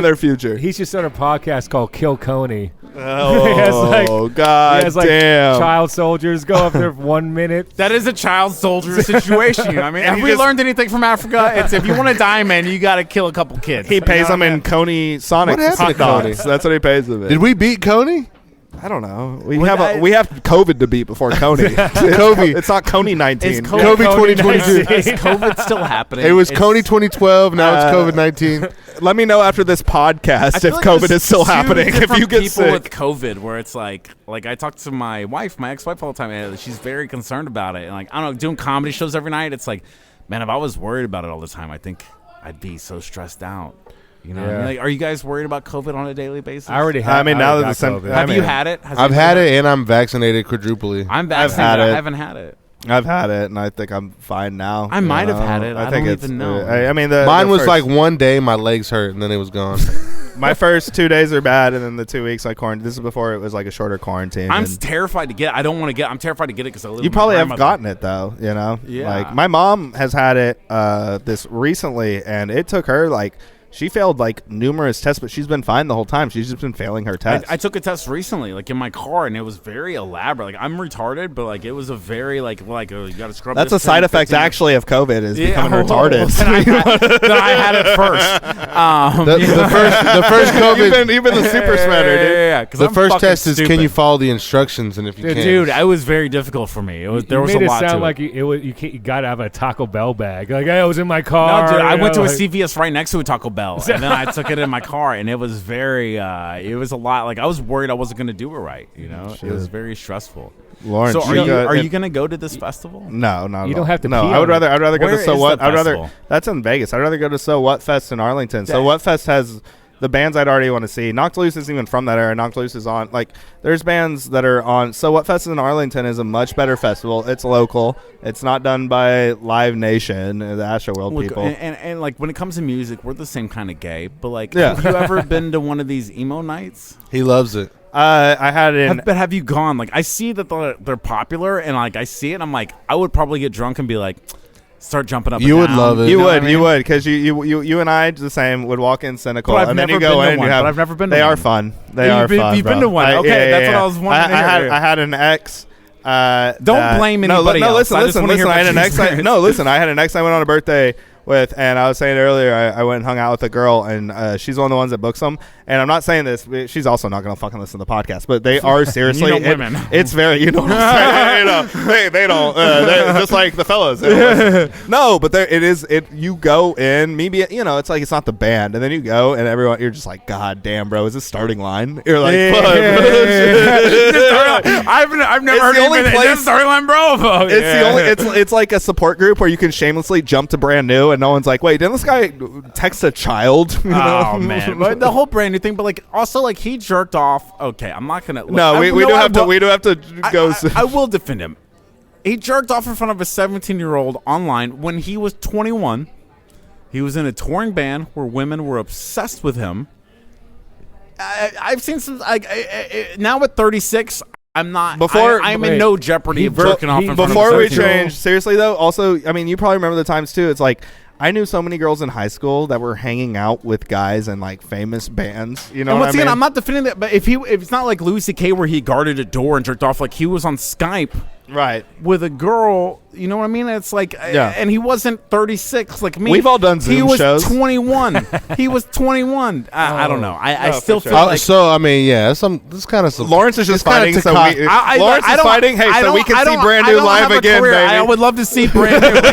their future. He should start a podcast called Kill Coney. Oh, God He has like damn. child soldiers go up there for 1 minute. That is a child soldier situation. I mean, And have he we just- learned anything from Africa? It's if you want to die, man, you got to kill a couple kids. He pays them them in Coney Sonic What happened hot to Coney? dogs. That's what he pays them in. Did we beat Coney? I don't know. We have COVID to beat before Coney. COVID. It's not Coney 19. Is Kobe 2022. Is COVID still happening? It was Coney 2012. Now it's COVID-19. Let me know after this podcast if COVID is still happening. If you get people sick. with COVID, where it's like I talk to my ex-wife all the time, and she's very concerned about it. And like I don't know, doing comedy shows every night, it's like, man, if I was worried about it all the time, I think I'd be so stressed out. You know, what I mean? Like, are you guys worried about COVID on a daily basis? I already have. I mean, now that got the sem- COVID. Have you had it? I've had it, and I'm vaccinated quadruply. I'm vaccinated. had it. I haven't had it. I've had it, and I think I'm fine now. I might have had it. I think don't it's, even know. I mean, Mine the was first- like one day, my legs hurt, and then it was gone. my first 2 days are bad, and then the 2 weeks I quarantined. This is before it was like a shorter quarantine. I'm and terrified to get it. I don't want to get it. I'm terrified to get it because I live you with probably my have grandmother. gotten it though, you know. Yeah. Like my mom has had it this recently, and it took her like. She failed like numerous tests, but she's been fine the whole time. She's just been failing her tests. I took a test recently, like in my car, and it was very elaborate. Like I'm retarded, but like it was a very you got to scrub. That's this a side 10, effect 15 actually. actually of COVID is becoming Then retarded. I had it first. The first COVID. you've been the super spreader, dude. Yeah. 'Cause The I'm first fucking test is stupid. can you follow the instructions, and if you can't, Dude, it was very difficult for me. There was made a it lot sound to like it. you got to have a Taco Bell bag. Like I was in my car. No, dude, I went to a like, CVS right next to a Taco Bell, and then I took it in my car, and it was very, it was a lot. Like I was worried I wasn't going to do it right. You know, it was very stressful. Lawrence, So are you going to go to this festival? No, no, You don't have to No, pee I would on it. rather go Where to So is What. the I'd rather. festival? That's in Vegas. I'd rather go to So What Fest in Arlington. So What Fest has the bands I'd already want to see. Knocked Loose isn't even from that era. Knocked Loose is on there's bands that are on. So What Fest in Arlington is a much better festival. It's local. It's not done by Live Nation, the Astroworld Look, people. and like when it comes to music, we're the same kind of gay. But like, Yeah. have you ever been to one of these emo nights? he loves it. I had it in. But have you gone? Like, I see that they're popular, and like I see it, and I'm like, I would probably get drunk and be like, start jumping up. You and would down. love it. You know what would, I mean? you would, because you and I the same would walk in cynical, But I've and then you never go been to in. And one, you have, but I've never been to They one. are fun. They You've are been- fun. you've been bro. to one. I- Okay, yeah, that's yeah, what I yeah. was wanting to hear. I had an ex. Don't blame anybody No, else. listen, I just listen, wanna hear listen. I had about an your ex. experience. No, listen. I had an ex. I went on a birthday with, and I was saying earlier, I went and hung out with a girl, and she's one of the ones that books them. And I'm not saying this. She's also not going to fucking listen to the podcast, but they are seriously. You know women. It's very. You know what I'm saying? They don't. They're just like the fellas. They don't listen. No, but it is. You go in. Maybe it's like it's not the band, and then you go, and everyone. You're just like, God damn, bro, is this starting line? You're like, fuck, bro. I've never It's heard the of only it. place- Storyline Bravo. It's the only. It's like a support group where you can shamelessly jump to brand new, and no one's like, "Wait, didn't this guy text a child?" You know? Oh man, but the whole brand new thing. But like, also like he jerked off. Okay, I'm not gonna. No, we do have to. We do have to go. I will defend him. He jerked off in front of a 17-year-old online when he was 21. He was in a touring band where women were obsessed with him. I've seen some. Now at 36, I'm not. I'm in no jeopardy of jerking off in front of a Before we 17-year-old. change, seriously though, also, I mean, you probably remember the times too. It's like I knew so many girls in high school that were hanging out with guys in like famous bands. You know And what once I mean? again, I'm not defending that, but if it's not like Louis C.K. where he guarded a door and jerked off, like he was on Skype right. with a girl, you know what I mean? It's like, and he wasn't 36 like me. We've all done Zoom He was shows. 21. He was 21. I don't know. I No, still for feel sure. like. So I mean, yeah, this kind of Lawrence is just fighting, so we, I Lawrence is don't- fighting. Hey, I so we don't- can I see don't- brand I new don't live have a again, career. baby. I would love to see brand new. Like,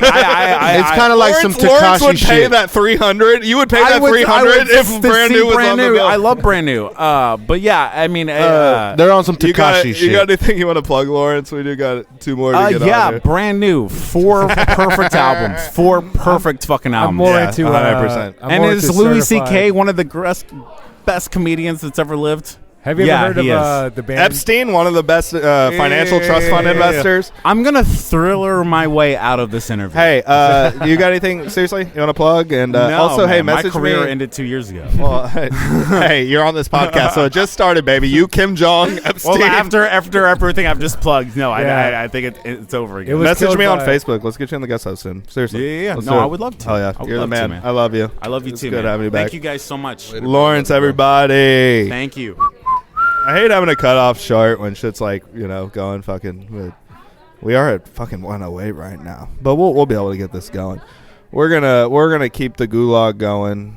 it's kind of like some Lawrence would Tekashi pay shit. that 300. You would pay that 300 if brand new was on the bill. I love brand new. But yeah, I mean, They're on some You got Tekashi shit. you got anything you want to plug, Lawrence? We do got two more to get yeah, on here. brand new. 4 perfect albums. 4 perfect fucking albums. I'm more Yeah, into 100%. I'm And more is into Louis certified. C.K. one of the best comedians that's ever lived? Have you Yeah, ever he heard is. of the band? Epstein, one of the best financial trust fund investors. I'm gonna thriller my way out of this interview. Hey, you got anything? Seriously, you want to plug? And no, also, hey, man, my message career me. ended 2 years ago. Well, hey, you're on this podcast, so it just started, baby. You, Kim Jong, Epstein. Well, after everything I've just plugged, no, Yeah. I think it's over again. It was Message killed me on by- Facebook. Let's get you on the guest host soon. Seriously. Yeah. Let's No, do it. I would love to. Oh yeah, I would you're the love to, man. man. I love you. I love you It's too, good man. having you back. Thank you guys so much. Lawrence, everybody. Thank you. I hate having to cut off short when shit's like, going fucking. We are at fucking 108 right now, but we'll be able to get this going. We're gonna keep the gulag going.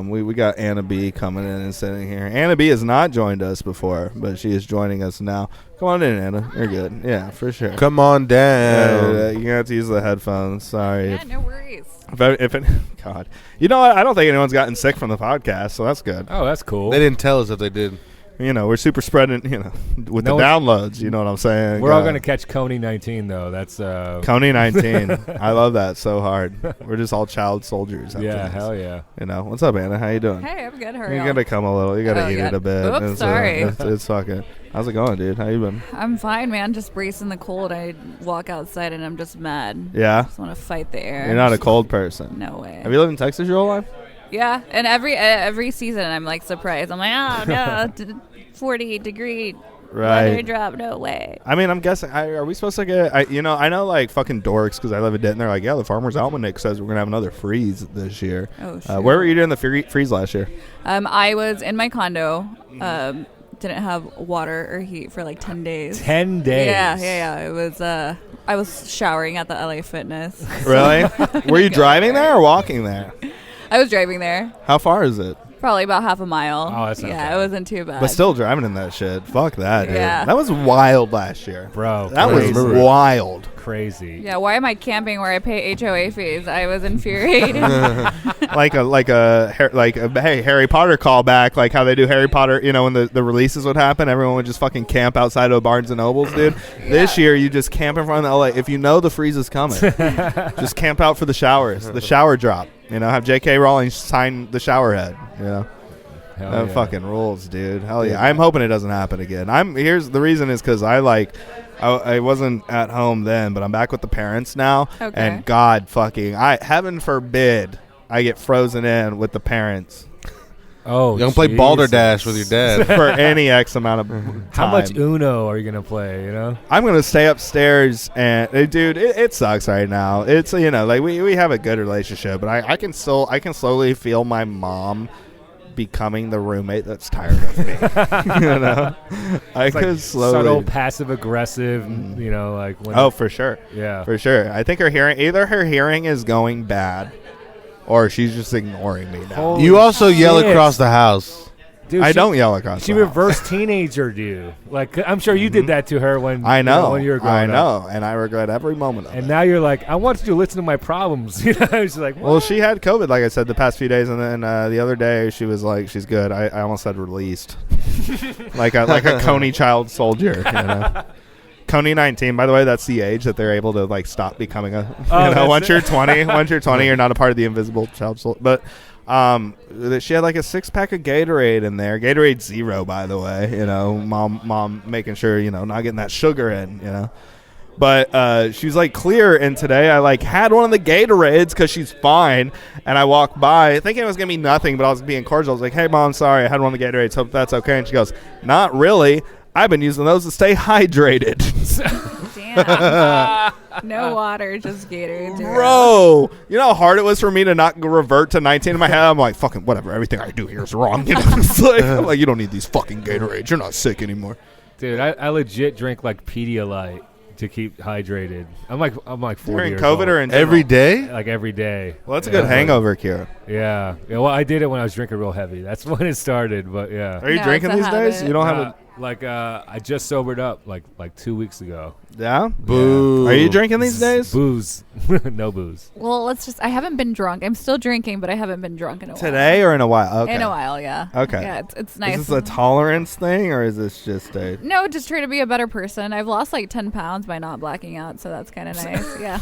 We got Anna B coming in and sitting here. Anna B has not joined us before, but she is joining us now. Come on in, Anna. You're good. Yeah, for sure. Come on down. You're gonna have to use the headphones. Sorry. Yeah, no worries. God, you know what? I don't think anyone's gotten sick from the podcast, so that's good. Oh, that's cool. They didn't tell us if they did. We're super spreading, with No the one- downloads. You know what I'm saying? We're all God. gonna catch Coney 19 though. That's Coney 19. I love that so hard. We're just all child soldiers. after yeah, this. hell yeah. What's up, Anna? How you doing? Hey, I'm good. How are You y'all? gotta come a little. You gotta Oh, eat yeah. it a bit. Oops, sorry. It's fucking. How's it going, dude? How you been? I'm fine, man. Just bracing the cold. I walk outside and I'm just mad. Yeah. Just want to fight the air. You're not a cold person. No way. Have you lived in Texas your whole life? Yeah, and every season I'm like surprised. I'm like, oh no, 40-degree weather Right. drop. No way. I mean, I'm guessing. Are we supposed to get? I know like fucking dorks because I live in Denton. They're like, yeah, the Farmer's Almanac says we're gonna have another freeze this year. Oh shit. Where were you during the freeze last year? I was in my condo. Didn't have water or heat for like 10 days. 10 days. Yeah. It was. I was showering at the LA Fitness. Really? Were you driving there or walking there? I was driving there. How far is it? Probably about half a mile. Oh, that's not yeah, bad. it wasn't too bad. But still driving in that shit. Fuck that, dude. Yeah. That was wild last year. Bro. That crazy. was wild. Crazy. Yeah, why am I camping where I pay HOA fees? I was infuriated. like a hey, Harry Potter callback, like how they do Harry Potter, when the releases would happen, everyone would just fucking camp outside of Barnes and Nobles, dude. This year you just camp in front of the LA. If you know the freeze is coming, just camp out for the showers, the shower drop. Have J.K. Rowling sign the shower head, Hell That yeah. fucking rules, dude. Hell yeah. I'm hoping it doesn't happen again. Here's the reason is because I wasn't at home then, but I'm back with the parents now. Okay. And God fucking, heaven forbid I get frozen in with the parents Oh, You don't play Jesus. Balderdash with your dad. for any X amount of time. How much Uno are you gonna play? I'm going to stay upstairs and, dude, it sucks right now. It's, like we have a good relationship, but I can slowly feel my mom becoming the roommate that's tired of me. I It's like could slowly. subtle passive aggressive. Like when Oh, for sure. yeah. For sure. I think either her hearing is going bad or she's just ignoring me now. Holy You also yell shit. across the house. Dude, I she- don't yell across She the house. reverse teenager you. Like I'm sure you did that to her when I know. when you were growing I up. know. And I regret every moment of it. And now you're like, I want you to listen to my problems. She's like, Well, what? she had COVID, like I said, the past few days, and then the other day she was like, "She's good." I almost said released, like a Coney child soldier. Coney 19, by the way, that's the age that they're able to like stop becoming a. that's Once it. you're 20, you're not a part of the invisible child soldier. But she had like a 6-pack of Gatorade in there. Gatorade Zero, by the way. Mom making sure not getting that sugar in. But she was like clear, and today I like had one of the Gatorades because she's fine, and I walked by thinking it was gonna be nothing, but I was being cordial. I was like, "Hey, Mom, sorry, I had one of the Gatorades. Hope that's okay." And she goes, "Not really. I've been using those to stay hydrated." Damn. No water, just Gatorade. Bro, you know how hard it was for me to not revert to 19 in my head? I'm like, fucking whatever. Everything I do here is wrong. It's like, I'm like, you don't need these fucking Gatorades. You're not sick anymore. Dude, I legit drink like Pedialyte to keep hydrated. I'm like 40 During years COVID old. or in Every general? day? like every day. Well, that's a Yeah, good like- hangover cure. Yeah. Well, I did it when I was drinking real heavy. That's when it started. But yeah. Are you No, drinking it's a these days? habit. You don't have a... I just sobered up like 2 weeks ago. Yeah? Boo. Are you drinking these days? Booze. No booze. Well, I haven't been drunk. I'm still drinking, but I haven't been drunk in a while. Today or in a while? Okay. In a while, yeah. Okay. Yeah, it's nice. Is this a tolerance thing or is this just a... No, just trying to be a better person. I've lost like 10 pounds by not blacking out, so that's kind of nice. Yeah.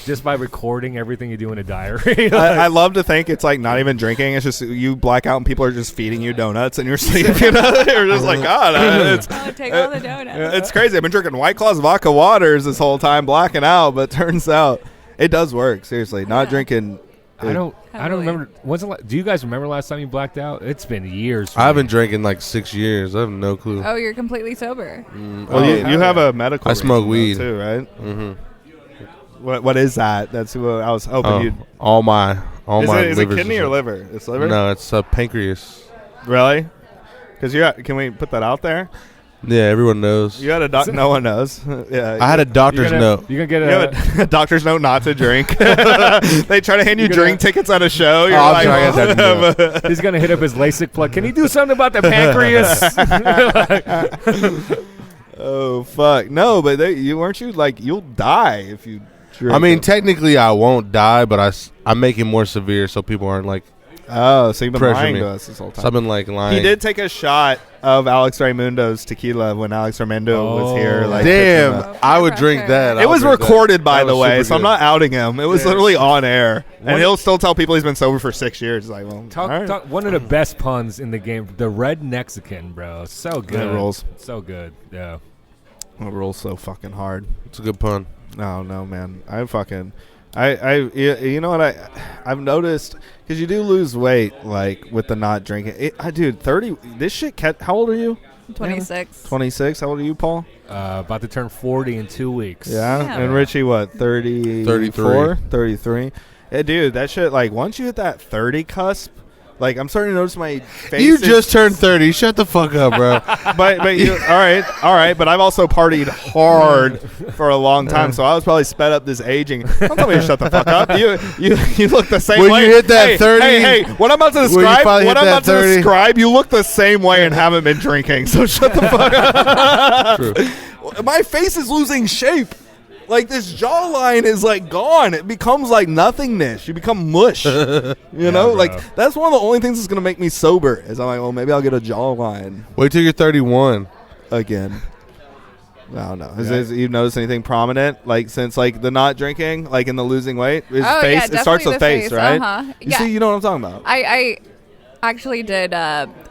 Just by recording everything you do in a diary. I love to think it's like not even drinking. It's just you black out and people are just feeding you donuts in your sleep. You know, you're just like, God, Take all the donuts. it's crazy. I've been drinking White Claws vodka waters this whole time, blacking out, but turns out it does work. Seriously, not drinking. I don't remember. Do you guys remember last time you blacked out? It's been years. I haven't drank in like 6 years. I have no clue. Oh, you're completely sober. Well, you have a medical. I smoke reason, weed though, too, right? Mm-hmm. What is that? That's what I was hoping you'd. All my Is it livers kidney and or stuff. liver? It's liver. No, it's pancreas. Really? Because can we put that out there? Yeah, everyone knows. You had a no one knows. Yeah, I had a doctor's note. You can get you have a doctor's note not to drink. They try to hand you drink tickets at a show. You're I'm like, sure I got that He's gonna hit up his LASIK plug. Can you do something about the pancreas? oh fuck no! But weren't you like you'll die if you drink. I mean, them. technically, I won't die, but I make it more severe so people aren't like. Oh, so you've been pressure lying me. to us this whole time. So I've been like lying. He did take a shot of Alex Raimundo's tequila when Alex Raimundo was here. Like, Damn, I would drink that. It was recorded, by That the was way, super so I'm good. not outing him. It was literally on air, and What- he'll still tell people he's been sober for 6 years. Like, well, all right. Talk, one of the best puns in the game, the Red Mexican, bro. So good. That rolls. So good. Yeah. It rolls so fucking hard. It's a good pun. No, man. You know what I've noticed, because you do lose weight like with the not drinking. Dude, 30. This shit. How old are you? 26. 26. How old are you, Paul? About to turn 40 in 2 weeks. Yeah. Yeah. And Richie, what? 34? 33. Yeah, dude, that shit. Like once you hit that 30 cusp, like I'm starting to notice my face. You just turned 30. Shut the fuck up, bro. but you, all right. But I've also partied hard for a long time, so I was probably sped up this aging. Don't tell me to shut the fuck up. You look the same When way. you hit that hey, 30 hey, what I'm about to when you describe, finally hit that 30 you look the same way and haven't been drinking. So shut the fuck up. True. My face is losing shape. Like this jawline is like gone. It becomes like nothingness. You become mush. You know, bro. like that's one of the only things that's gonna make me sober. Is I'm like, well, maybe I'll get a jawline Wait till you're 31. again. I don't know. Has you noticed anything prominent, like since like the not drinking, like in the losing weight? His Oh, face. yeah, It starts definitely with the face, face, right? uh-huh. You Yeah. see, you know what I'm talking about. I actually did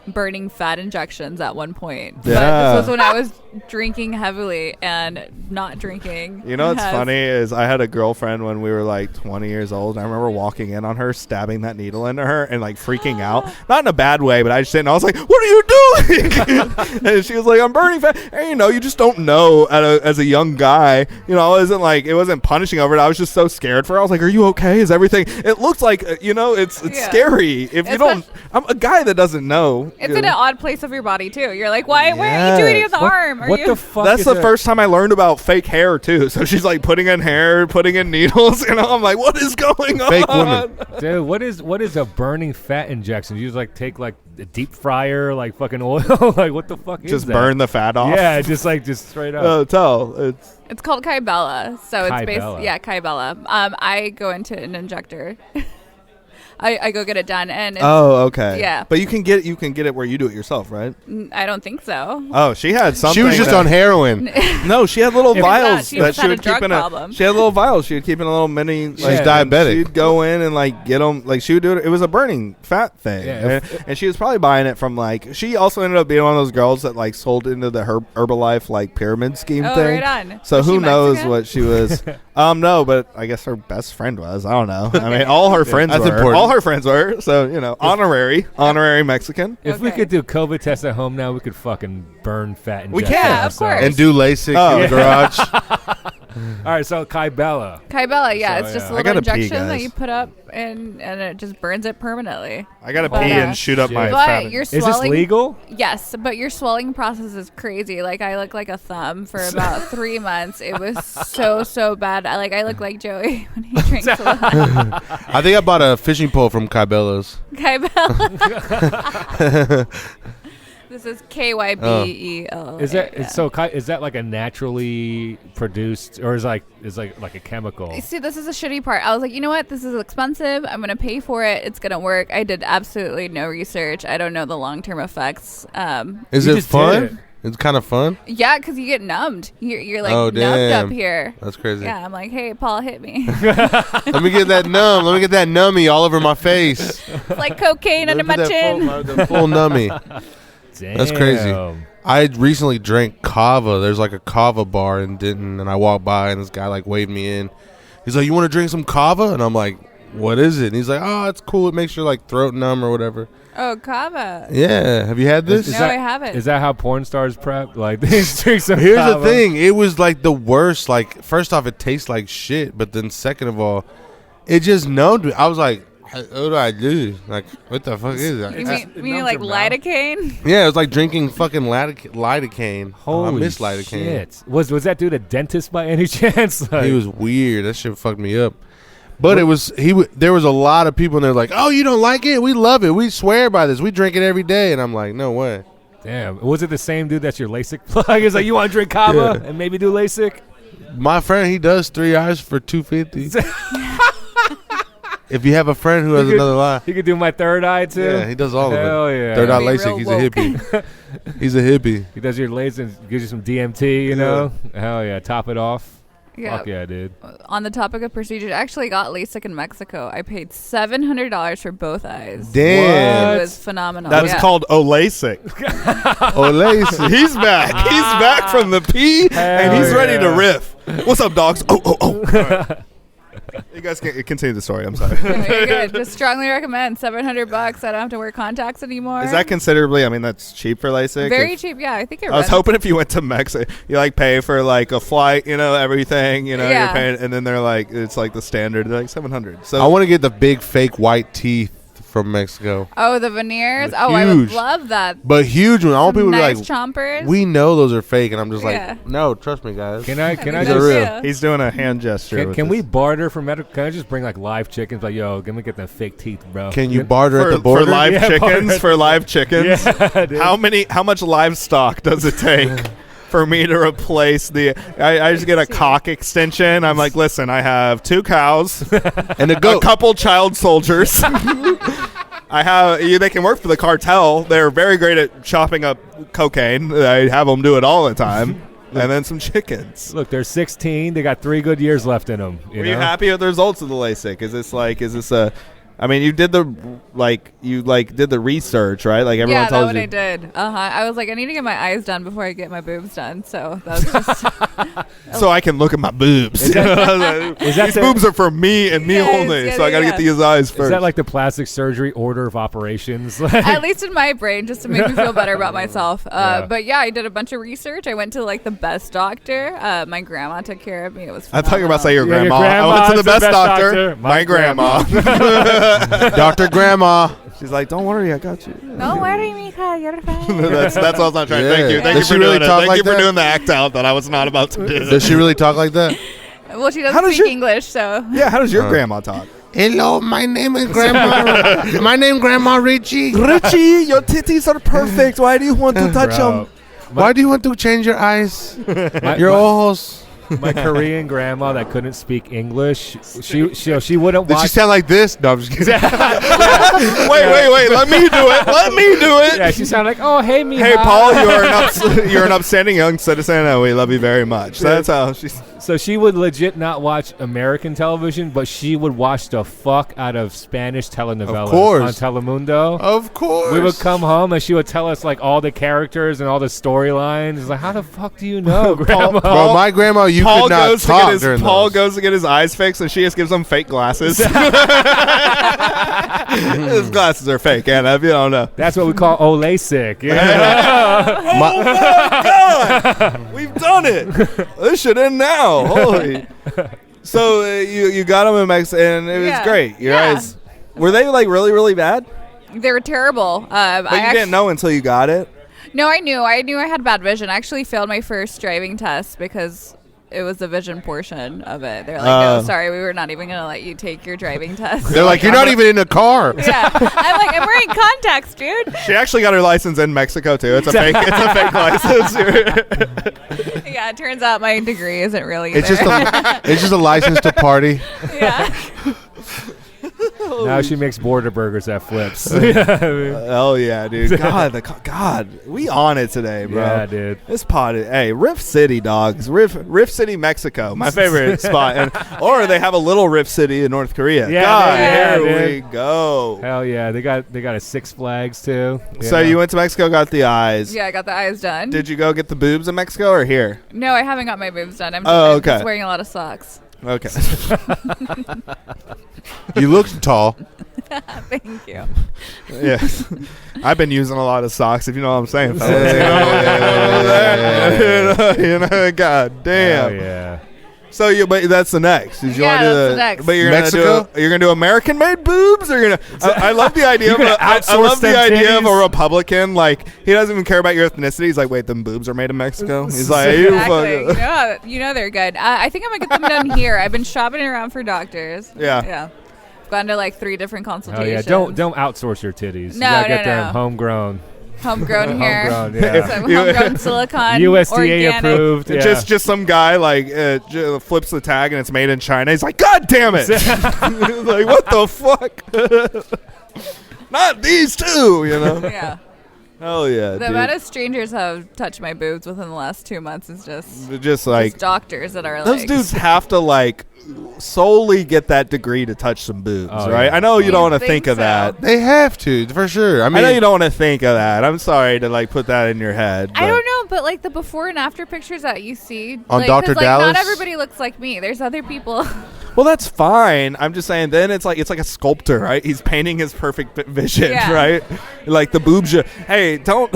burning fat injections at one point. Yeah. But this was when I was drinking heavily and not drinking. You know what's Yes. funny is I had a girlfriend when we were like 20 years old. I remember walking in on her, stabbing that needle into her, and like freaking out. Not in a bad way, but I just didn't. I was like, "What are you doing?" And she was like, "I'm burning fat." And you just don't know as a young guy. You know, it wasn't punishing over it. I was just so scared for her. I was like, "Are you okay? Is everything?" It looks like it's Yeah. scary if you don't. I'm a guy that doesn't know. It's in an odd place of your body too. You're like, why are you doing it with the arm? Are What you? the fuck? That's is the that? first time I learned about fake hair too. So she's like putting in hair, putting in needles, I'm like, what is going on? Fake women. Dude, what is a burning fat injection? You just like take like a deep fryer, like fucking oil, like what the fuck is Just that? burn the fat off. Yeah, just straight up. It's called Kybella. So it's Kybella. based. Yeah, Kybella. I go into an injector. I go get it done, and it's, Oh, okay. Yeah. But you can get it where you do it yourself, right? I don't think so. Oh, she had something. She was just on heroin. No, she had little If vials not, she that just she had a would keep drug in problem. She had little vials. She would keep in a little mini. Like, She's diabetic. She'd go in and like get them. Like she would do it. It was a burning fat thing, Yeah, and she was probably buying it from like. She also ended up being one of those girls that like sold into the Herbalife like pyramid scheme Oh, thing. right on. So Was who she knows Mexican? what she was? No, but I guess her best friend was. I don't know. I mean, all her friends That's were. important. All her friends were. So honorary Mexican. If we Okay. could do COVID tests at home now, we could fucking burn fat injections. We can. Yeah, of ourselves. course. And do LASIK Oh. in the garage. All right, so Kybella. Kybella, yeah, So, it's just yeah. a I little gotta pee, injection that guys. you put up, and it just burns it permanently. I gotta But, pee and shoot up my But fat. your Is this swelling, legal? yes, but your swelling process is crazy. Like I look like a thumb for about 3 months. It was so bad. I look like Joey when he drinks a lot. I think I bought a fishing pole from Kybella's. Kybella. This is Kybell. Is that like a naturally produced, or is like a chemical? See, this is a shitty part. I was like, you know what? This is expensive. I'm gonna pay for it. It's gonna work. I did absolutely no research. I don't know the long-term effects. Is You it just did fun? it. It's kind of fun. Yeah, because you get numbed. You're like numbed damn. up here. That's crazy. Yeah, I'm like, hey, Paul, hit me. Let me get that numb. Let me get that nummy all over my face. It's like cocaine under my chin. The full nummy. Damn. That's crazy. I recently drank kava. There's like a kava bar in Denton, and I walked by, and this guy like waved me in. He's like, "You want to drink some kava?" And I'm like, "What is it?" And he's like, "Oh, it's cool. It makes your like throat numb or whatever." Oh, kava. Yeah. Have you had this? No, I haven't. Is that how porn stars prep? Like, they drink some Here's kava? the thing. It was like the worst. Like, first off, it tastes like shit. But then second of all, it just numbed me. I was like, what do I do? Like, what the fuck is that? You mean like lidocaine? Yeah, it was like drinking fucking lidocaine. Holy I miss lidocaine. shit. Was that dude a dentist by any chance? Like, He was weird. That shit fucked me up. But it was there was a lot of people and they're like, "Oh, you don't like it? We love it. We swear by this. We drink it every day." And I'm like, "No way." damn. Was it the same dude that's your LASIK plug? He's like, you want to drink kava and maybe do LASIK? My friend, he does 3 hours for $250. If you have a friend who has another eye, He could do my third eye too. yeah, he does all Hell of it. yeah. Third eye Be LASIK. real He's woke. a hippie. He's a hippie. He does your LASIK, gives you some DMT, you know? Hell yeah, top it off. Yeah. Fuck yeah, dude. On the topic of procedures, I actually got LASIK in Mexico. I paid $700 for both eyes. Damn. It was phenomenal. That is yeah. called OLASIK. Oh, LASIK. He's back. He's back from the P, and he's ready to yeah. riff. What's up, dogs? Oh. You guys can continue the story. I'm sorry. No, you're good. Just strongly recommend. $700. I don't have to wear contacts anymore. Is that considerably? I mean, that's cheap for LASIK. very If- cheap? Yeah, I think it I was runs- hoping if you went to Mexico, you like pay for like a flight, you know, everything, you know, Yeah. you're paying, and then they're like, it's like the standard, they're like $700. So I want to get the big fake white teeth from Mexico, Oh, the veneers. The Oh, I would huge. love that. but huge one. I want people to be Nice like, chompers. "We know those are fake," and I'm just Yeah. like, "No, trust me, guys." Can I These That's are just real. you. he's doing a hand gesture. can, with can we this. barter for medical? Can I just bring like live chickens? Like, yo, let me get them fake teeth, bro. Can you barter at for, the border? for live Yeah, chickens? barter. For live chickens? Yeah, dude. How much livestock does it take for me to replace the? I just get a cock extension. I'm like, listen, I have 2 cows, and the a goat. couple child soldiers. I have. They can work for the cartel. They're very great at chopping up cocaine. I have them do it all the time. And then some chickens. Look, they're 16. They got 3 good years left in them. Were you happy with the results of the LASIK? Is this a? I mean, you did the did the research, right? Like everyone Yeah, that's tells what you. I did. I was like, I need to get my eyes done before I get my boobs done. So that was just So I can look at my boobs. Is that These the- boobs are for me and me Yes, only. yeah, So I got to yeah. get these eyes first. Is that like the plastic surgery order of operations? at least in my brain, just to make me feel better about myself. Yeah. But yeah, I did a bunch of research. I went to like the best doctor. My grandma took care of me. It was. I thought you were about to say your Yeah, your grandma. grandma I went to is the the best best doctor. doctor. My My grandma. Dr. Grandma. She's like, don't worry, I got you. No worry, mija, you're fine. that's what I was not trying. Yeah. Thank you. Thank Does you she for really doing it. talk Thank like you for that? doing the act out that I was not about to do. Does she really talk like that? Well, she How doesn't does speak your- English, so. Yeah, how does your grandma talk? Hello, my name is Grandma. My name Grandma Richie. Richie, your titties are perfect. Why do you want to touch Bro, Why do you want to change your eyes? my, Your ojos. my Korean grandma that couldn't speak English, she wouldn't Did she watch. sound like this? No, I'm just kidding. Wait. Let me do it. Let me do it. Yeah, she sounded like, oh, hey, me. Hey, Paul, you're an upstanding young citizen, and we love you very much. That's how she's. So she would legit not watch American television, but she would watch the fuck out of Spanish telenovelas Of course. on Telemundo. Of course. We would come home and she would tell us like all the characters and all the storylines. It's like, how the fuck do you know, Grandma? Well, my grandma, you Paul could not goes to talk get his during Paul those. goes to get his eyes fixed, and she just gives him fake glasses. His glasses are fake, Anna. If you don't know. That's what we call LASIK. Yeah. God, we've done it. This should end now. Holy. So you got them in Mexico, and it was Yeah. great. Your Yeah. eyes were they like really really bad? They were terrible. But you didn't know until you got it. No, I knew. I knew I had bad vision. I actually failed my first driving test because it was the vision portion of it. They're like, no, sorry, we were not even going to let you take your driving test. They're like, you're not even in a car. Yeah. I'm like, I'm wearing contacts, dude. She actually got her license in Mexico too. It's a fake. It's a fake license. Yeah, it turns out my degree isn't really It's there. just a license to party. Yeah. Now she makes border burgers at Flips. Hell yeah, dude. God, we on it today, bro. Yeah, dude. This pod is, hey, Rift City, dogs. Rift City, Mexico. My favorite spot. Or they have a little Rift City in North Korea. Yeah, God, yeah, here dude. we go. Hell yeah, they got a Six Flags too. So you went to Mexico, got the eyes. Yeah, I got the eyes done. Did you go get the boobs in Mexico or here? No, I haven't got my boobs done. I'm okay. just wearing a lot of socks. Okay. You look tall. Thank you. Yeah. I've been using a lot of socks, if you know what I'm saying, fellas. You know, God damn. Hell yeah. So but that's the next. Did you Yeah, want to do that's the next. But you're Mexico? you're gonna do American-made boobs, or you're gonna? I love the idea of I love the idea of a Republican. Like he doesn't even care about your ethnicity. He's like, wait, them boobs are made in Mexico. He's like, you fuck. You know they're good. I think I'm gonna get them done here. I've been shopping around for doctors. Yeah. Yeah. I've gone to like 3 different Oh consultations. yeah, don't outsource your titties. You No, gotta no, get them no. homegrown. Homegrown here. Homegrown, yeah. Some homegrown silicone. USDA organic. approved. Yeah. Just some guy like flips the tag and it's made in China. He's like, God damn it! Like what the fuck? Not these two, you know? Yeah. Hell yeah, The amount of strangers have touched my boobs within the last 2 months is just like doctors that are those like. dudes have to like solely get that degree to touch some boobs, Oh, right? yeah. I know you don't want to think think of so. that. They have to, for sure. I mean, I know you don't want to think of that. I'm sorry to like put that in your head. I but- don't know, but like the before and after pictures that you see On like, Dr. 'cause, like, Dallas? not everybody looks like me. There's other people. Well, that's fine. I'm just saying. Then it's like a sculptor, right? He's painting his perfect vision, Yeah. right? Like the boobs. Hey, don't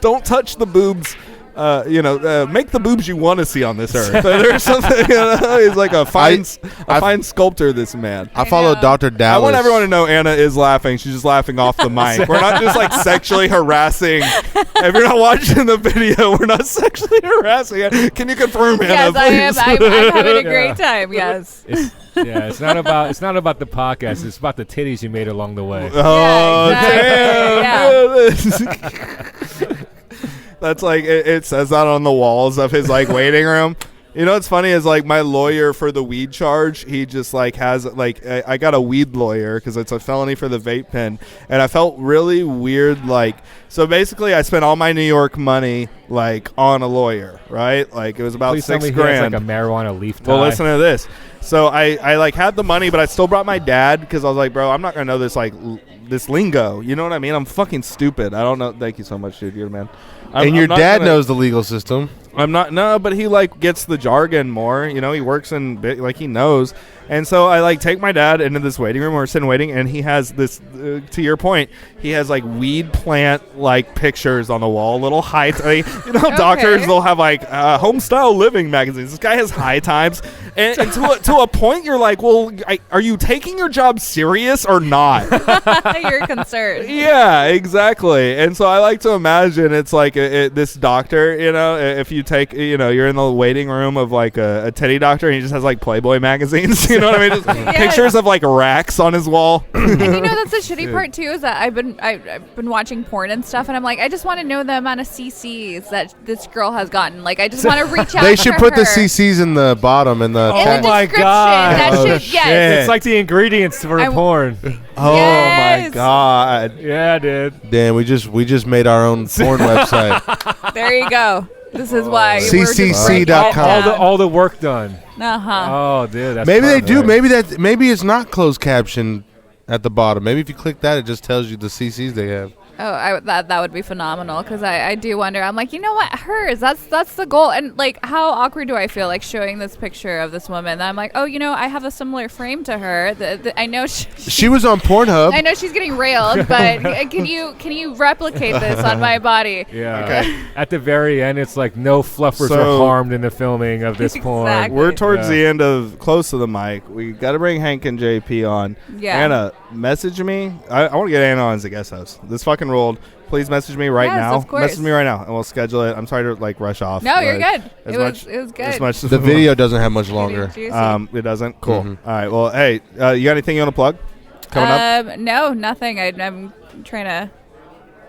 don't touch the boobs. Make the boobs you want to see on this earth. There's something. He's like a fine sculptor. This man. I follow know. Dr. Dallas. I want everyone to know Anna is laughing. She's just laughing off the mic. We're not just like sexually harassing. If you're not watching the video, we're not sexually harassing her. Can you confirm, Anna? Yes, I am. please? I'm having a great time. Yes. It's not about the podcast. It's about the titties you made along the way. Oh, Yeah, exactly. damn. That's like it says that on the walls of his like waiting room. You know what's funny is like my lawyer for the weed charge, he just like has like I got a weed lawyer because it's a felony for the vape pen, and I felt really weird. Like so basically I spent all my New York money like on a lawyer, right? Like it was about Please tell me $6,000. he has, like a marijuana leaf tie. Well, listen to this. So I like had the money, but I still brought my dad because I was like, bro, I'm not gonna know this like this lingo. You know what I mean? I'm fucking stupid. I don't know. Thank you so much, dude. You're the man. And your dad knows the legal system. I'm not. No, but he like gets the jargon more. You know, he works in like he knows. And so I like take my dad into this waiting room. We're sitting waiting, and he has this. To your point, he has like weed plant like pictures on the wall. Little high. Doctors they'll have like home style living magazines. This guy has High Times, and to a point, you're like, well, are you taking your job serious or not? You're concerned. Yeah, exactly. And so I like to imagine it's like this doctor, you know, if you take, you know, you're in the waiting room of like a titty doctor and he just has like Playboy magazines, you know what I mean? Just pictures of like racks on his wall. And you know that's the shitty part too is that I've been watching porn and stuff, and I'm like, I just want to know the amount of CCs that this girl has gotten. Like, I just want to reach out. They should to put her. the CCs in the bottom and the. In the Oh my description. God. That Oh, shit, shit. yes. It's like the ingredients for porn. Oh my Yes. God. Yeah, dude. Damn, we just made our own porn website. There you go. This is why CCC.com. All the work done. Uh-huh. Oh, dude. That's Maybe they perfect. do. Maybe it's not closed caption at the bottom. Maybe if you click that, it just tells you the CCs they have. Oh, that would be phenomenal because I do wonder. I'm like, you know what? Hers. That's the goal. And like, how awkward do I feel like showing this picture of this woman? I'm like, oh, you know, I have a similar frame to her. I know She was on Pornhub. I know she's getting railed, but can you replicate this on my body? Yeah. Okay. At the very end, it's like no fluffers So- are harmed in the filming of this porn. Exactly. We're towards Yeah. the end of close to the mic. We got to bring Hank and JP on. Yeah. Anna, message me. I want to get Anna on as a guest host. This fucking rolled. Please message me right Yes, now. of course. Message me right now, and we'll schedule it. I'm sorry to like rush off. No, you're but good. as It much- was good. As much The video doesn't have much longer. Juicy. it doesn't. Cool. Mhm. All right. Well, hey, you got anything you want to plug coming up? No, nothing. I'm trying to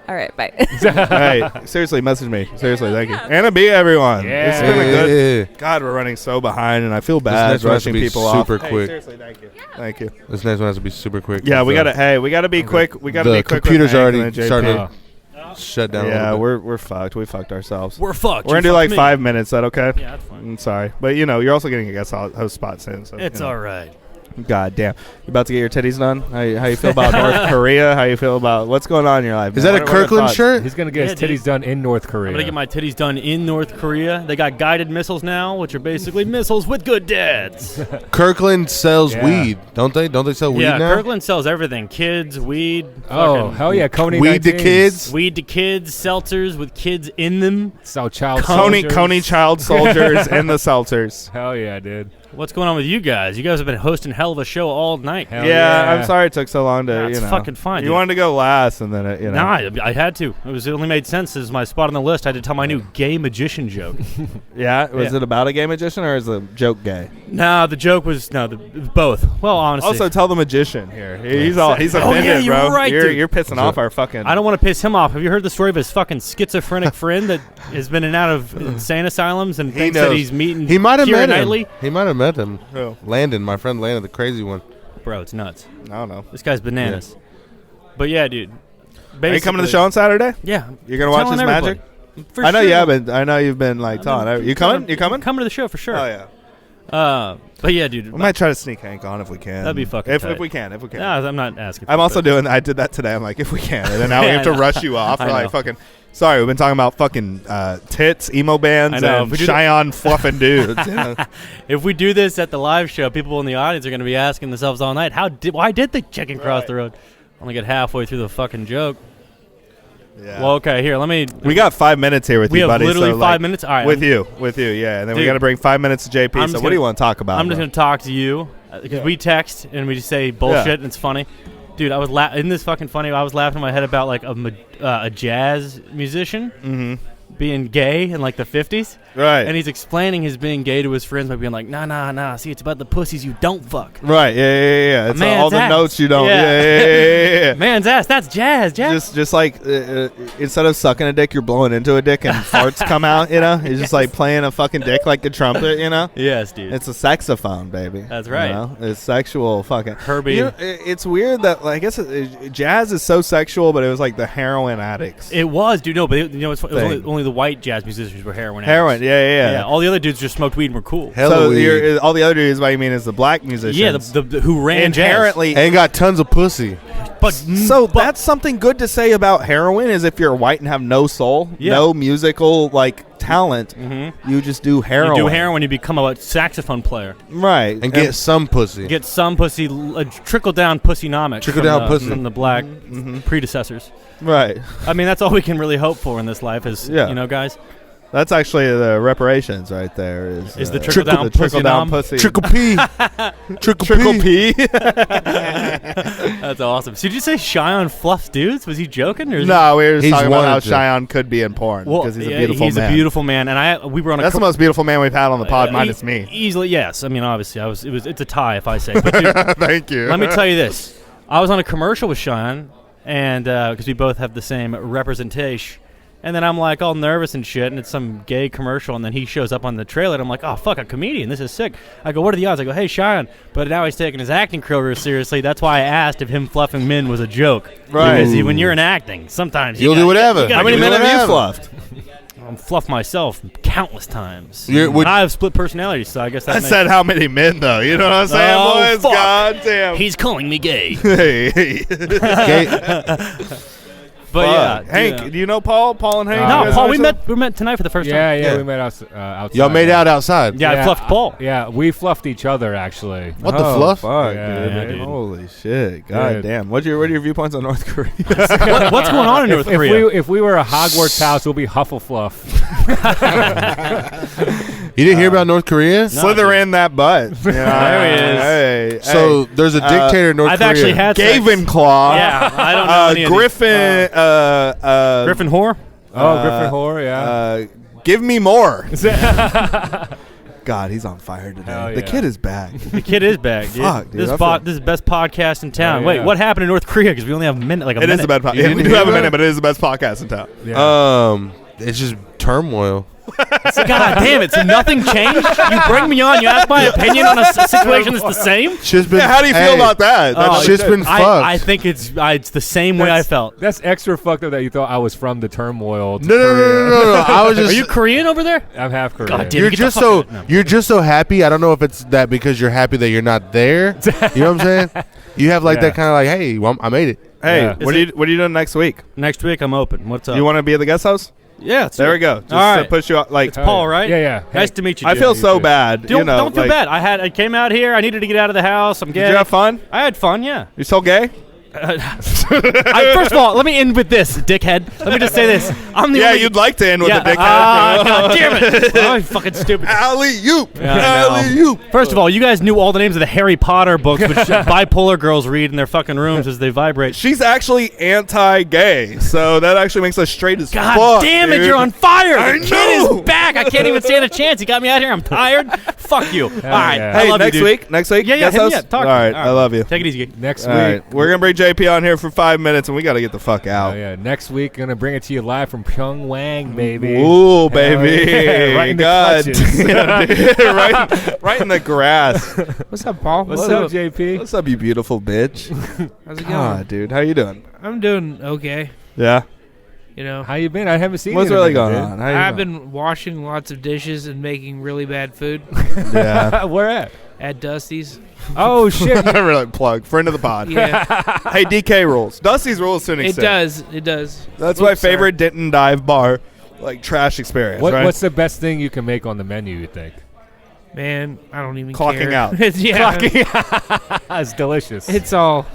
All right, bye. Hey, seriously, message me. Seriously, thank you. Anna B, everyone. Yeah. It's been a good. God, we're running so behind, and I feel bad next one has to rushing be people off. super Hey, quick. seriously, thank you. Thank you. This next one has to be super quick. Yeah, we 'cause, gotta. Hey, we gotta be quick. We gotta the be quick. computer's with Hank and already then JP. starting to shut down. Yeah, a little bit. we're fucked. We fucked ourselves. We're fucked. We're gonna do like 5 minutes. Is that okay? Yeah, that's fine. I'm sorry, but you're also getting a guest host spot soon. So It's all right. God damn. You about to get your titties done? How you feel about North Korea? How you feel about what's going on in your life? Is man? that a What are Kirkland thoughts? shirt? He's gonna get his Yeah, titties dude. done in North Korea. I'm gonna get my titties done in North Korea. They got guided missiles now, which are basically missiles with good dads. Kirkland sells Yeah. weed, don't they? Don't they sell weed Yeah, now? Kirkland sells everything: kids, weed. Oh fucking hell yeah, Coney Weed to 19s. kids. Weed to kids, seltzers with kids in them. Sell child Coney soldiers. child soldiers and the seltzers. Hell yeah, dude. What's going on with you guys? You guys have been hosting hell of a show all night. Hell Yeah, yeah. I'm sorry it took so long to. That's fucking fine, You dude. wanted to go last, and then it, Nah, I had to. It only made sense as my spot on the list. I had to tell my new gay magician joke. Yeah, was Yeah. it about a gay magician or is the joke gay? Nah, the joke was both. Well, honestly, Also, tell the magician here. He's offended, yeah, you're bro. right, dude. You're pissing off our fucking. I don't want to piss him off. Have you heard the story of his fucking schizophrenic friend that has been in and out of insane asylums and thinks that knows. he's meeting He might have Keira met Knightley? him. He might have met him. Who? Landon, my friend Landon, the crazy one. Bro, it's nuts. I don't know. This guy's bananas. But yeah, dude. Are you coming to the show on Saturday? Yeah. You're gonna watch Telling his magic? everybody. For I know sure. you haven't. I know you've been like telling. You coming? You coming? Coming to the show for sure. Oh yeah. But yeah, dude. We might try to sneak Hank on if we can. That'd be fucking if tight. we can. If we can. Nah, I'm not asking. I'm for also it, doing. I did that today. I'm like, if we can, and then now we Yeah, have to I know. rush you off. I We're like know. fucking. Sorry, we've been talking about fucking tits, emo bands, I know. and If we do Cheyenne fluffing dudes. You know? If we do this at the live show, people in the audience are going to be asking themselves all night, why did the chicken cross the road? Only get halfway through the fucking joke. Yeah. Well, okay, here, let me. We got 5 minutes here with We you, have buddy. literally so, 5 minutes? All right, with you, yeah. And then we Dude, got to bring 5 minutes to JP. I'm So just what do you gonna- want to talk about? I'm just bro? going to talk to you because we text and we just say bullshit Yeah. and it's funny. Dude, I was isn't this fucking funny? I was laughing in my head about like a jazz musician being gay in like the 50s. Right. And he's explaining his being gay to his friends by being like, nah, see, it's about the pussies you don't fuck. Right. Yeah. It's man's all the ass. notes you don't. Yeah. Yeah. Man's ass, that's jazz. Just like instead of sucking a dick, you're blowing into a dick and farts come out. You know, it's just like playing a fucking dick like a trumpet. You know. Yes, dude. It's a saxophone, baby. That's right. You know? It's sexual fucking. Herbie. You know, it's weird that like, I guess jazz is so sexual, but it was like the heroin addicts. It was, dude. No, but it was Thing. only the white jazz musicians were heroin addicts. Heroin. Yeah. All the other dudes just smoked weed and were cool. Hella So weed. all the other dudes, what you mean, is the black musicians. Yeah, the who ran inherently. And got tons of pussy. jazz. So that's something good to say about heroin is if you're white and have no soul, Yeah. no musical like talent, you just do heroin. You do heroin, you become a saxophone player. right? And get some pussy. Get some pussy, trickle down pussynomics. Trickle from down the, pussy. from the black predecessors. right. I mean, that's all we can really hope for in this life, is Yeah. guys. That's actually the reparations right there. Is the trickle down the trickle down pussy pussy. Trickle P. Trickle P. That's awesome. So did you say Cheyenne fluffs dudes? Was he joking? Or is No, we were just He's talking about how wanted to. Cheyenne could be in porn because he's a yeah, beautiful he's man. a beautiful man, and we were on a. That's the most beautiful man we've had on the pod, minus me. Easily, yes. I mean, obviously, it's a tie if I say. But dude, Thank you. let me tell you this: I was on a commercial with Cheyenne, and because we both have the same representation. And then I'm like all nervous and shit, and it's some gay commercial, and then he shows up on the trailer, and I'm like, oh, fuck, a comedian, this is sick. I go, what are the odds? I go, hey, Cheyenne. But now he's taking his acting career seriously. That's why I asked if him fluffing men was a joke. Right. Because when you're in acting, sometimes You'll do whatever. How many men have you fluffed? I'm fluffed myself countless times. Would- I have split personalities, so I guess that I makes said how many men though? You know what I'm saying, Oh, boys? fuck. God damn. He's calling me gay. Hey. Gay- But yeah, Hank, dude, do you know Paul? Paul and Hank? No, You no, guys Paul, know we each other? met tonight for the first Yeah, time. yeah, Yeah. we met outside. Y'all made out outside. Yeah, I fluffed Paul. Yeah, we fluffed each other actually. What the fluff? Fuck, Yeah, dude. dude. Holy shit. God Dude. damn. What are your viewpoints on North Korea? What's going on in North Korea? If we were a Hogwarts house, we'll be Hufflepuff. You didn't hear about North Korea? Slither in that butt. You know? There he is. Hey, So there's a dictator in North I've Korea. actually had sex. Gavenclaw. Yeah, I don't know any of these. Griffin. Griffin whore. Oh, Griffin whore, yeah. Give me more. God, he's on fire today. Hell The yeah. kid is back. The kid is back, dude. Fuck, dude, This, I feel- this is the best podcast in town. Yeah, Wait, yeah. what happened in North Korea? Because we only have a minute. It is the best podcast. You Yeah, we didn't do have a hear minute, that? but it is the best podcast in town. Yeah. It's just turmoil. God damn it! So nothing changed. You bring me on. You ask my opinion on a situation that's the same. It's just been. Yeah, how do you feel about that? Oh, It's just been fucked. I think it's the same way I felt. That's extra fucked up that you thought I was from the turmoil. To No. I was Are just. you Korean over there? I'm half Korean. God damn. You're Get the just fuck so out. No. you're just so happy. I don't know if it's that because you're happy that you're not there. You know what I'm saying? You have like Yeah. that kind of like, hey, well, I made it. Hey, Yeah. what are you doing next week? Next week I'm open. What's up? You want to be at the guest house? Yeah. There we go. Just All to right. push you out, like. Oh, Paul, yeah. right? Yeah. Nice to meet you. I Jim. feel you so too. bad. Don't feel like- bad. I came out here. I needed to get out of the house. I'm gay. Did you have fun? I had fun. Yeah. You still gay? First of all, let me end with this, dickhead. Let me just say this. I'm the Yeah, only. you'd like to end with yeah. a dickhead. God damn it! Oh, I'm fucking stupid. Alley-oop. Yeah, I know. Alley-oop. First of all, you guys knew all the names of the Harry Potter books, which bipolar girls read in their fucking rooms as they vibrate. She's actually anti-gay, so that actually makes us straight as God fuck. damn it, dude. you're on fire! I The kid know. is back. I can't even stand a chance. He got me out here. I'm tired. Fuck you. All right. yeah. I Hey, love next you, dude. week? Next week? Yeah, yeah. Guest Hit me house? up. Talk All to me. right, I love you. Take it easy. Next All week. right, we're gonna bring JP on here for 5 minutes, and we got to get the fuck out. Oh, yeah. Next week, gonna bring it to you live from Pyongyang, baby. Ooh, Hell baby. yeah. Right in the God. clutches. Yeah, dude. right in the grass. What's up, Paul? What's up, JP? What's up, you beautiful bitch? How's it going? God, dude, how you doing? I'm doing okay. Yeah. You know, How you been? I haven't seen What's you. in a really minute, going dude. on? How you I've doing? been washing lots of dishes and making really bad food Yeah. Where at? at Dusty's. Oh shit! really plug. Friend of the pod. Yeah, Hey, DK rules. Dusty's rules to an it extent. does. It does. That's my Oops, sorry. favorite didn't dive bar, like trash experience. right? What's the best thing you can make on the menu? You think? Man, I don't even Clocking care. out. Yeah, It's delicious. it's all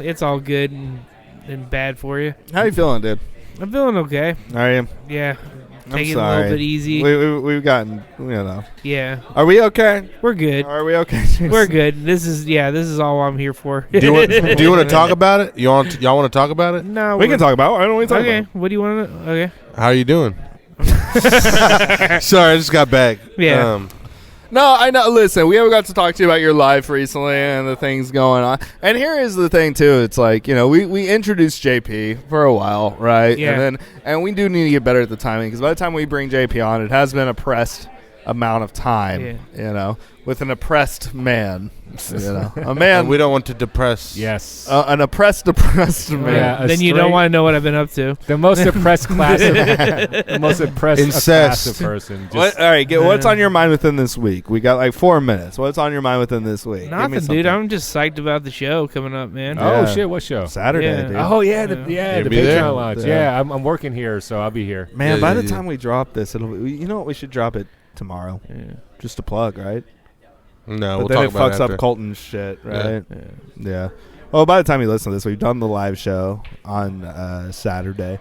good and bad for you. How you feeling, dude? I'm feeling okay. Are you? Yeah, I'm taking it a sorry. little bit easy. We've gotten, you know. Yeah, Are we okay? we're good. Are we okay? We're good. This is all I'm here for. Do you want to talk about it? Y'all want to talk about it? No, We can talk about it. I don't want to talk Okay, about what do you want to? Okay. How are you doing? Sorry, I just got back. Yeah. No, I know. Listen, we haven't got to talk to you about your life recently and the things going on. And here is the thing, too. It's like, you know, we introduced JP for a while, right? Yeah. And we do need to get better at the timing because by the time we bring JP on, it has been a pressed amount of time, you know, with an oppressed man. You know, a man. And we don't want to depress. yes. An depressed man. Yeah, a Then you straight- don't want to know what I've been up to. The most oppressed class of the most oppressed Incest. class of person. What, all right, what's on your mind within this week? We got like 4 minutes. What's on your mind within this week? Give me Nothing, dude. something. I'm just psyched about the show coming up, man. Oh Yeah. shit! What show? Saturday, Yeah. dude. Oh yeah, the You'll the be there? Patreon launch. Yeah. Yeah, I'm working here, so I'll be here. Man, Yeah, by yeah, the yeah. time we drop this, it'll be, you know what? We should drop it tomorrow. Yeah. Just a plug, right? No, But we'll then talk it about fucks it up after. Colton's shit, right? Yeah. Well, by the time you listen to this, we've done the live show on Saturday.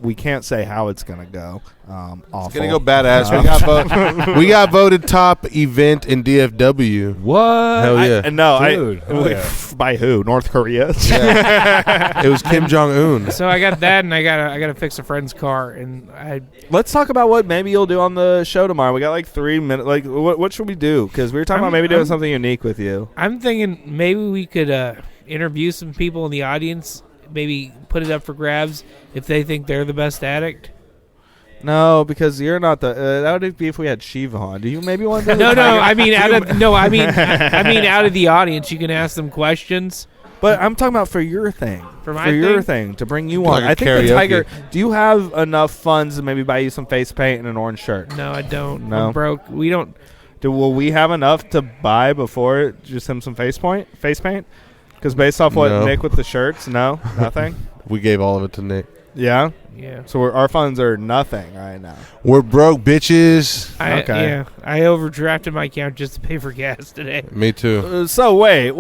We can't say how it's gonna go. Awful. It's gonna go badass. We got voted top event in DFW. What? Hell yeah! Dude, hell yeah. By who? North Korea. It was Kim Jong Un. So I got that, and I gotta fix a friend's car, and Let's talk about what maybe you'll do on the show tomorrow. We got like 3 minutes. Like, what should we do? Because we were talking about maybe doing something unique with you. I'm thinking maybe we could interview some people in the audience, maybe put it up for grabs if they think they're the best addict. No, because you're not the. That would be if we had Shiva on. Do you maybe want to? No, I mean out of the audience, you can ask them questions. But I'm talking about for your thing. For my your thing? thing to bring you Like on. a I think the karaoke. Tiger. Do you have enough funds to maybe buy you some face paint and an orange shirt? No, I don't. No. I'm broke. We don't. Will we have enough to buy before just him some face paint? Because based off what No. Nick with the shirts, no, nothing. We gave all of it to Nick. Yeah. Yeah. So our funds are nothing right now. We're broke, bitches. Okay. Yeah. I overdrafted my account just to pay for gas today. Me too. So wait.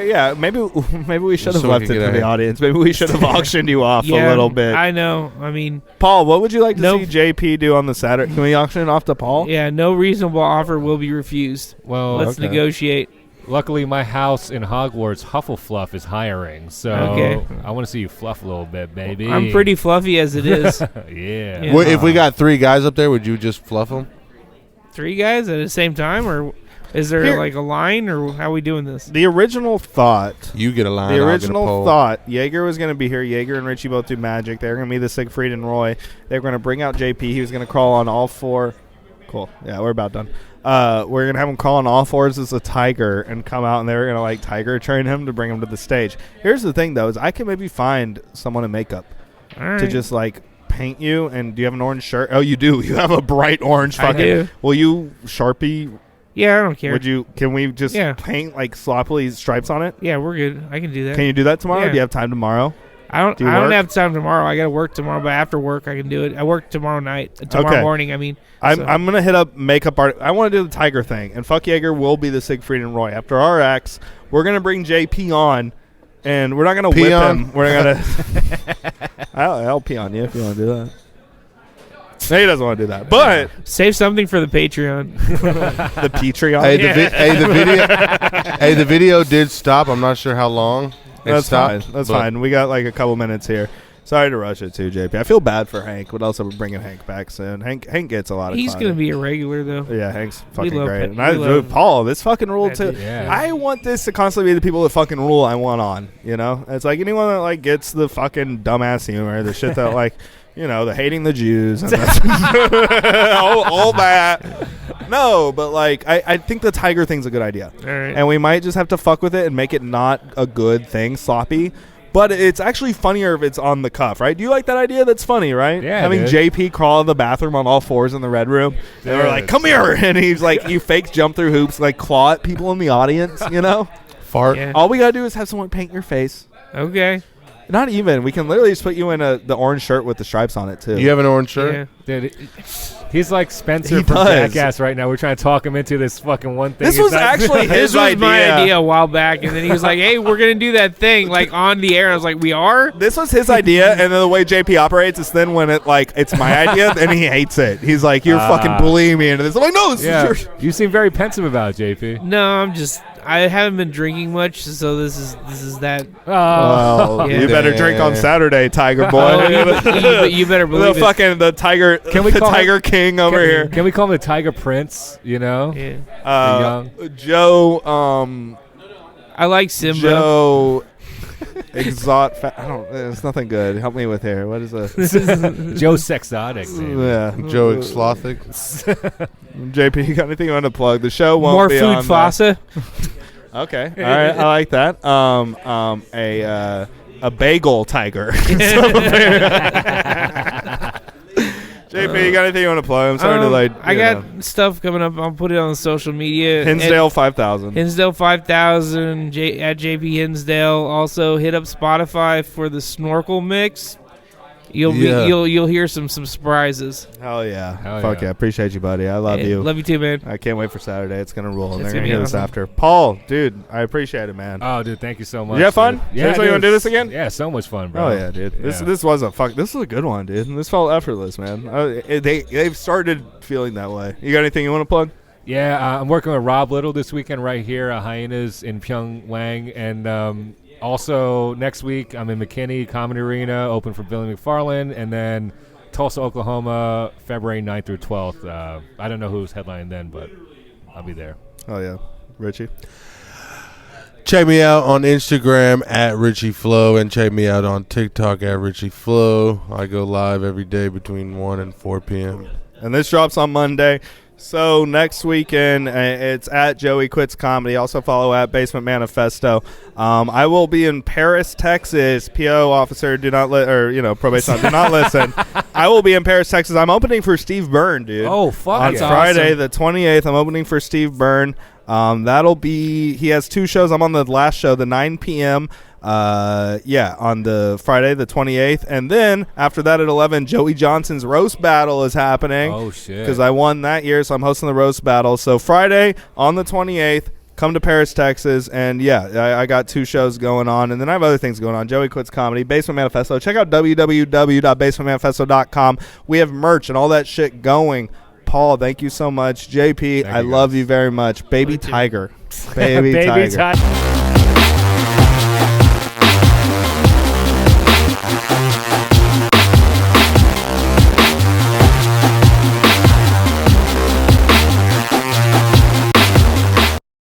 Yeah, maybe we should have So we left can it get to the ahead. audience. Maybe we should have auctioned you off Yeah, a little bit. I know. I mean, Paul, what would you like to Nope. see JP do on the Saturday? Can we auction it off to Paul? yeah, no reasonable offer will be refused. Well, Let's okay. negotiate. luckily my house in Hogwarts, Hufflepuff, is hiring, so Okay. I want to see you fluff a little bit, baby. I'm pretty fluffy as it is. yeah. Yeah. Well, if we got 3 guys up there, would you just fluff them? 3 guys at the same time, or is there Here- like a line, or how are we doing this? The original thought. You get a line. The I'll get a original pole. thought, Jaeger was going to be here. Jaeger and Richie both do magic. They're going to be the Siegfried and Roy. They're going to bring out JP. He was going to crawl on all 4. Cool. Yeah, we're about done. We're going to have him crawl on all 4s as a tiger and come out, and they're going to, like, tiger train him to bring him to the stage. Here's the thing, though, is I can maybe find someone in makeup All right. to just, like, paint you. And do you have an orange shirt? Oh, you do. You have a bright orange I fucking. do. Will you Sharpie? Yeah, I don't care. Would you? Can we just Yeah. paint, like, sloppily stripes on it? Yeah, we're good. I can do that. Can you do that tomorrow? Yeah. Do you have time tomorrow? I don't. Do you I don't work? have time tomorrow. I got to work tomorrow, but after work I can do it. I work tomorrow night. Tomorrow Okay. morning. I mean, I'm so- gonna hit up makeup art. I want to do the tiger thing, and fuck Jaeger will be the Siegfried and Roy. After our acts, we're gonna bring JP on, and we're not gonna Pee whip on? him. We're gonna. I'll pee on you if you want to do that. No, he doesn't want to do that, but save something for the Patreon. the Patreon. Hey, the video. Hey, the video did stop. I'm not sure how long. It That's stopped, fine. That's but- fine. We got like a couple minutes here. Sorry to rush it too, JP. I feel bad for Hank, but also we're bringing Hank back soon. Hank gets a lot of. He's clout. gonna be a regular though. Yeah, Hank's fucking love great. it. And I, We love dude, Paul, this fucking rule Yeah, too. dude. Yeah. I want this to constantly be the people that fucking rule I want on. You know, it's like anyone that like gets the fucking dumbass humor, the shit that like, you know, the hating the Jews, and all that. No, but like I think the tiger thing's a good idea, All right. and we might just have to fuck with it and make it not a good thing, sloppy. But it's actually funnier if it's on the cuff, right? Do you like that idea? That's funny, right? Yeah, Having dude. JP crawl in the bathroom on all 4s in the red room. And we're Dude. like, come here. And he's like, you fake jump through hoops, like claw at people in the audience, you know? Fart. Yeah. All we got to do is have someone paint your face. Okay. Not even. We can literally just put you in the orange shirt with the stripes on it, too. You have an orange shirt? Yeah. Dude, he's like Spencer He from does. Jackass right now. We're trying to talk him into this fucking one thing. This He's was not- actually his This was my idea. idea a while back, and then he was like, "Hey, we're gonna do that thing like on the air." I was like, "We are." This was his idea, and then the way JP operates is then when it's my idea, then he hates it. He's like, "You're fucking bullying me into this." I'm like, "No, this Yeah, is yours." you seem very pensive about it, JP. No, I haven't been drinking much, so this is that. Well, Yeah. you better drink on Saturday, Tiger boy. Oh, you better believe the it. fucking the tiger, Can we the call him- Tiger King over here. Can we call him the Tiger Prince? You know? Yeah. Joe, I like Simba. Joe, I don't. There's nothing good. Help me with here. What is it? Joe Sexotic. maybe. Yeah, Joe Slothic. JP, you got anything you want to plug? The show won't More be food, on. Fossa. Okay, all right, I like that. A bagel tiger. JP, you got anything you want to plug? I'm sorry to like. I got stuff coming up. I'll put it on social media. Hinsdale 5000. Hinsdale 5000 at JP Hinsdale. Also hit up Spotify for the snorkel mix. You'll hear some surprises. Hell yeah. Hell Fuck yeah. yeah. Appreciate you, buddy. I love Hey, you. Love you too, man. I can't wait for Saturday. It's gonna rule, and It's they're gonna gonna be hear this awesome. after. Paul, dude, I appreciate it, man. Oh, dude, thank you so much. you have fun? Dude. Seriously, you dude, wanna do this again? Yeah, so much fun, bro. Oh yeah, dude. This Yeah. this was a good one, dude. This felt effortless, man. They've started feeling that way. You got anything you want to plug? Yeah, I'm working with Rob Little this weekend right here at Hyenas in Pyongyang. And also next week, I'm in McKinney Comedy Arena, open for Billy McFarland. And then Tulsa, Oklahoma, February 9th through 12th. I don't know who's headlining then, but I'll be there. Oh yeah, Richie. Check me out on Instagram at Richie Flow and check me out on TikTok at Richie Flow. I go live every day between 1 and 4 p.m. And this drops on Monday. So next weekend, it's at Joey Quits Comedy. Also follow at Basement Manifesto. I will be in Paris, Texas. PO officer, do not probation, do not listen. I will be in Paris, Texas. I'm opening for Steve Byrne, dude. Oh, fuck On yeah. Friday, awesome. the 28th, I'm opening for Steve Byrne. That'll be. He has 2 shows. I'm on the last show, the 9 p.m. On the Friday, the 28th, and then after that at 11, Joey Johnson's roast battle is happening. Oh, shit. Because I won that year, so I'm hosting the roast battle. So Friday on the 28th, come to Paris, Texas, and I got 2 shows going on, and then I have other things going on. Joey Quits Comedy, Basement Manifesto. Check out www.basementmanifesto.com. We have merch and all that shit going. Paul, thank you so much. JP, I love you very much. Baby Tiger. Baby Tiger. Tiger.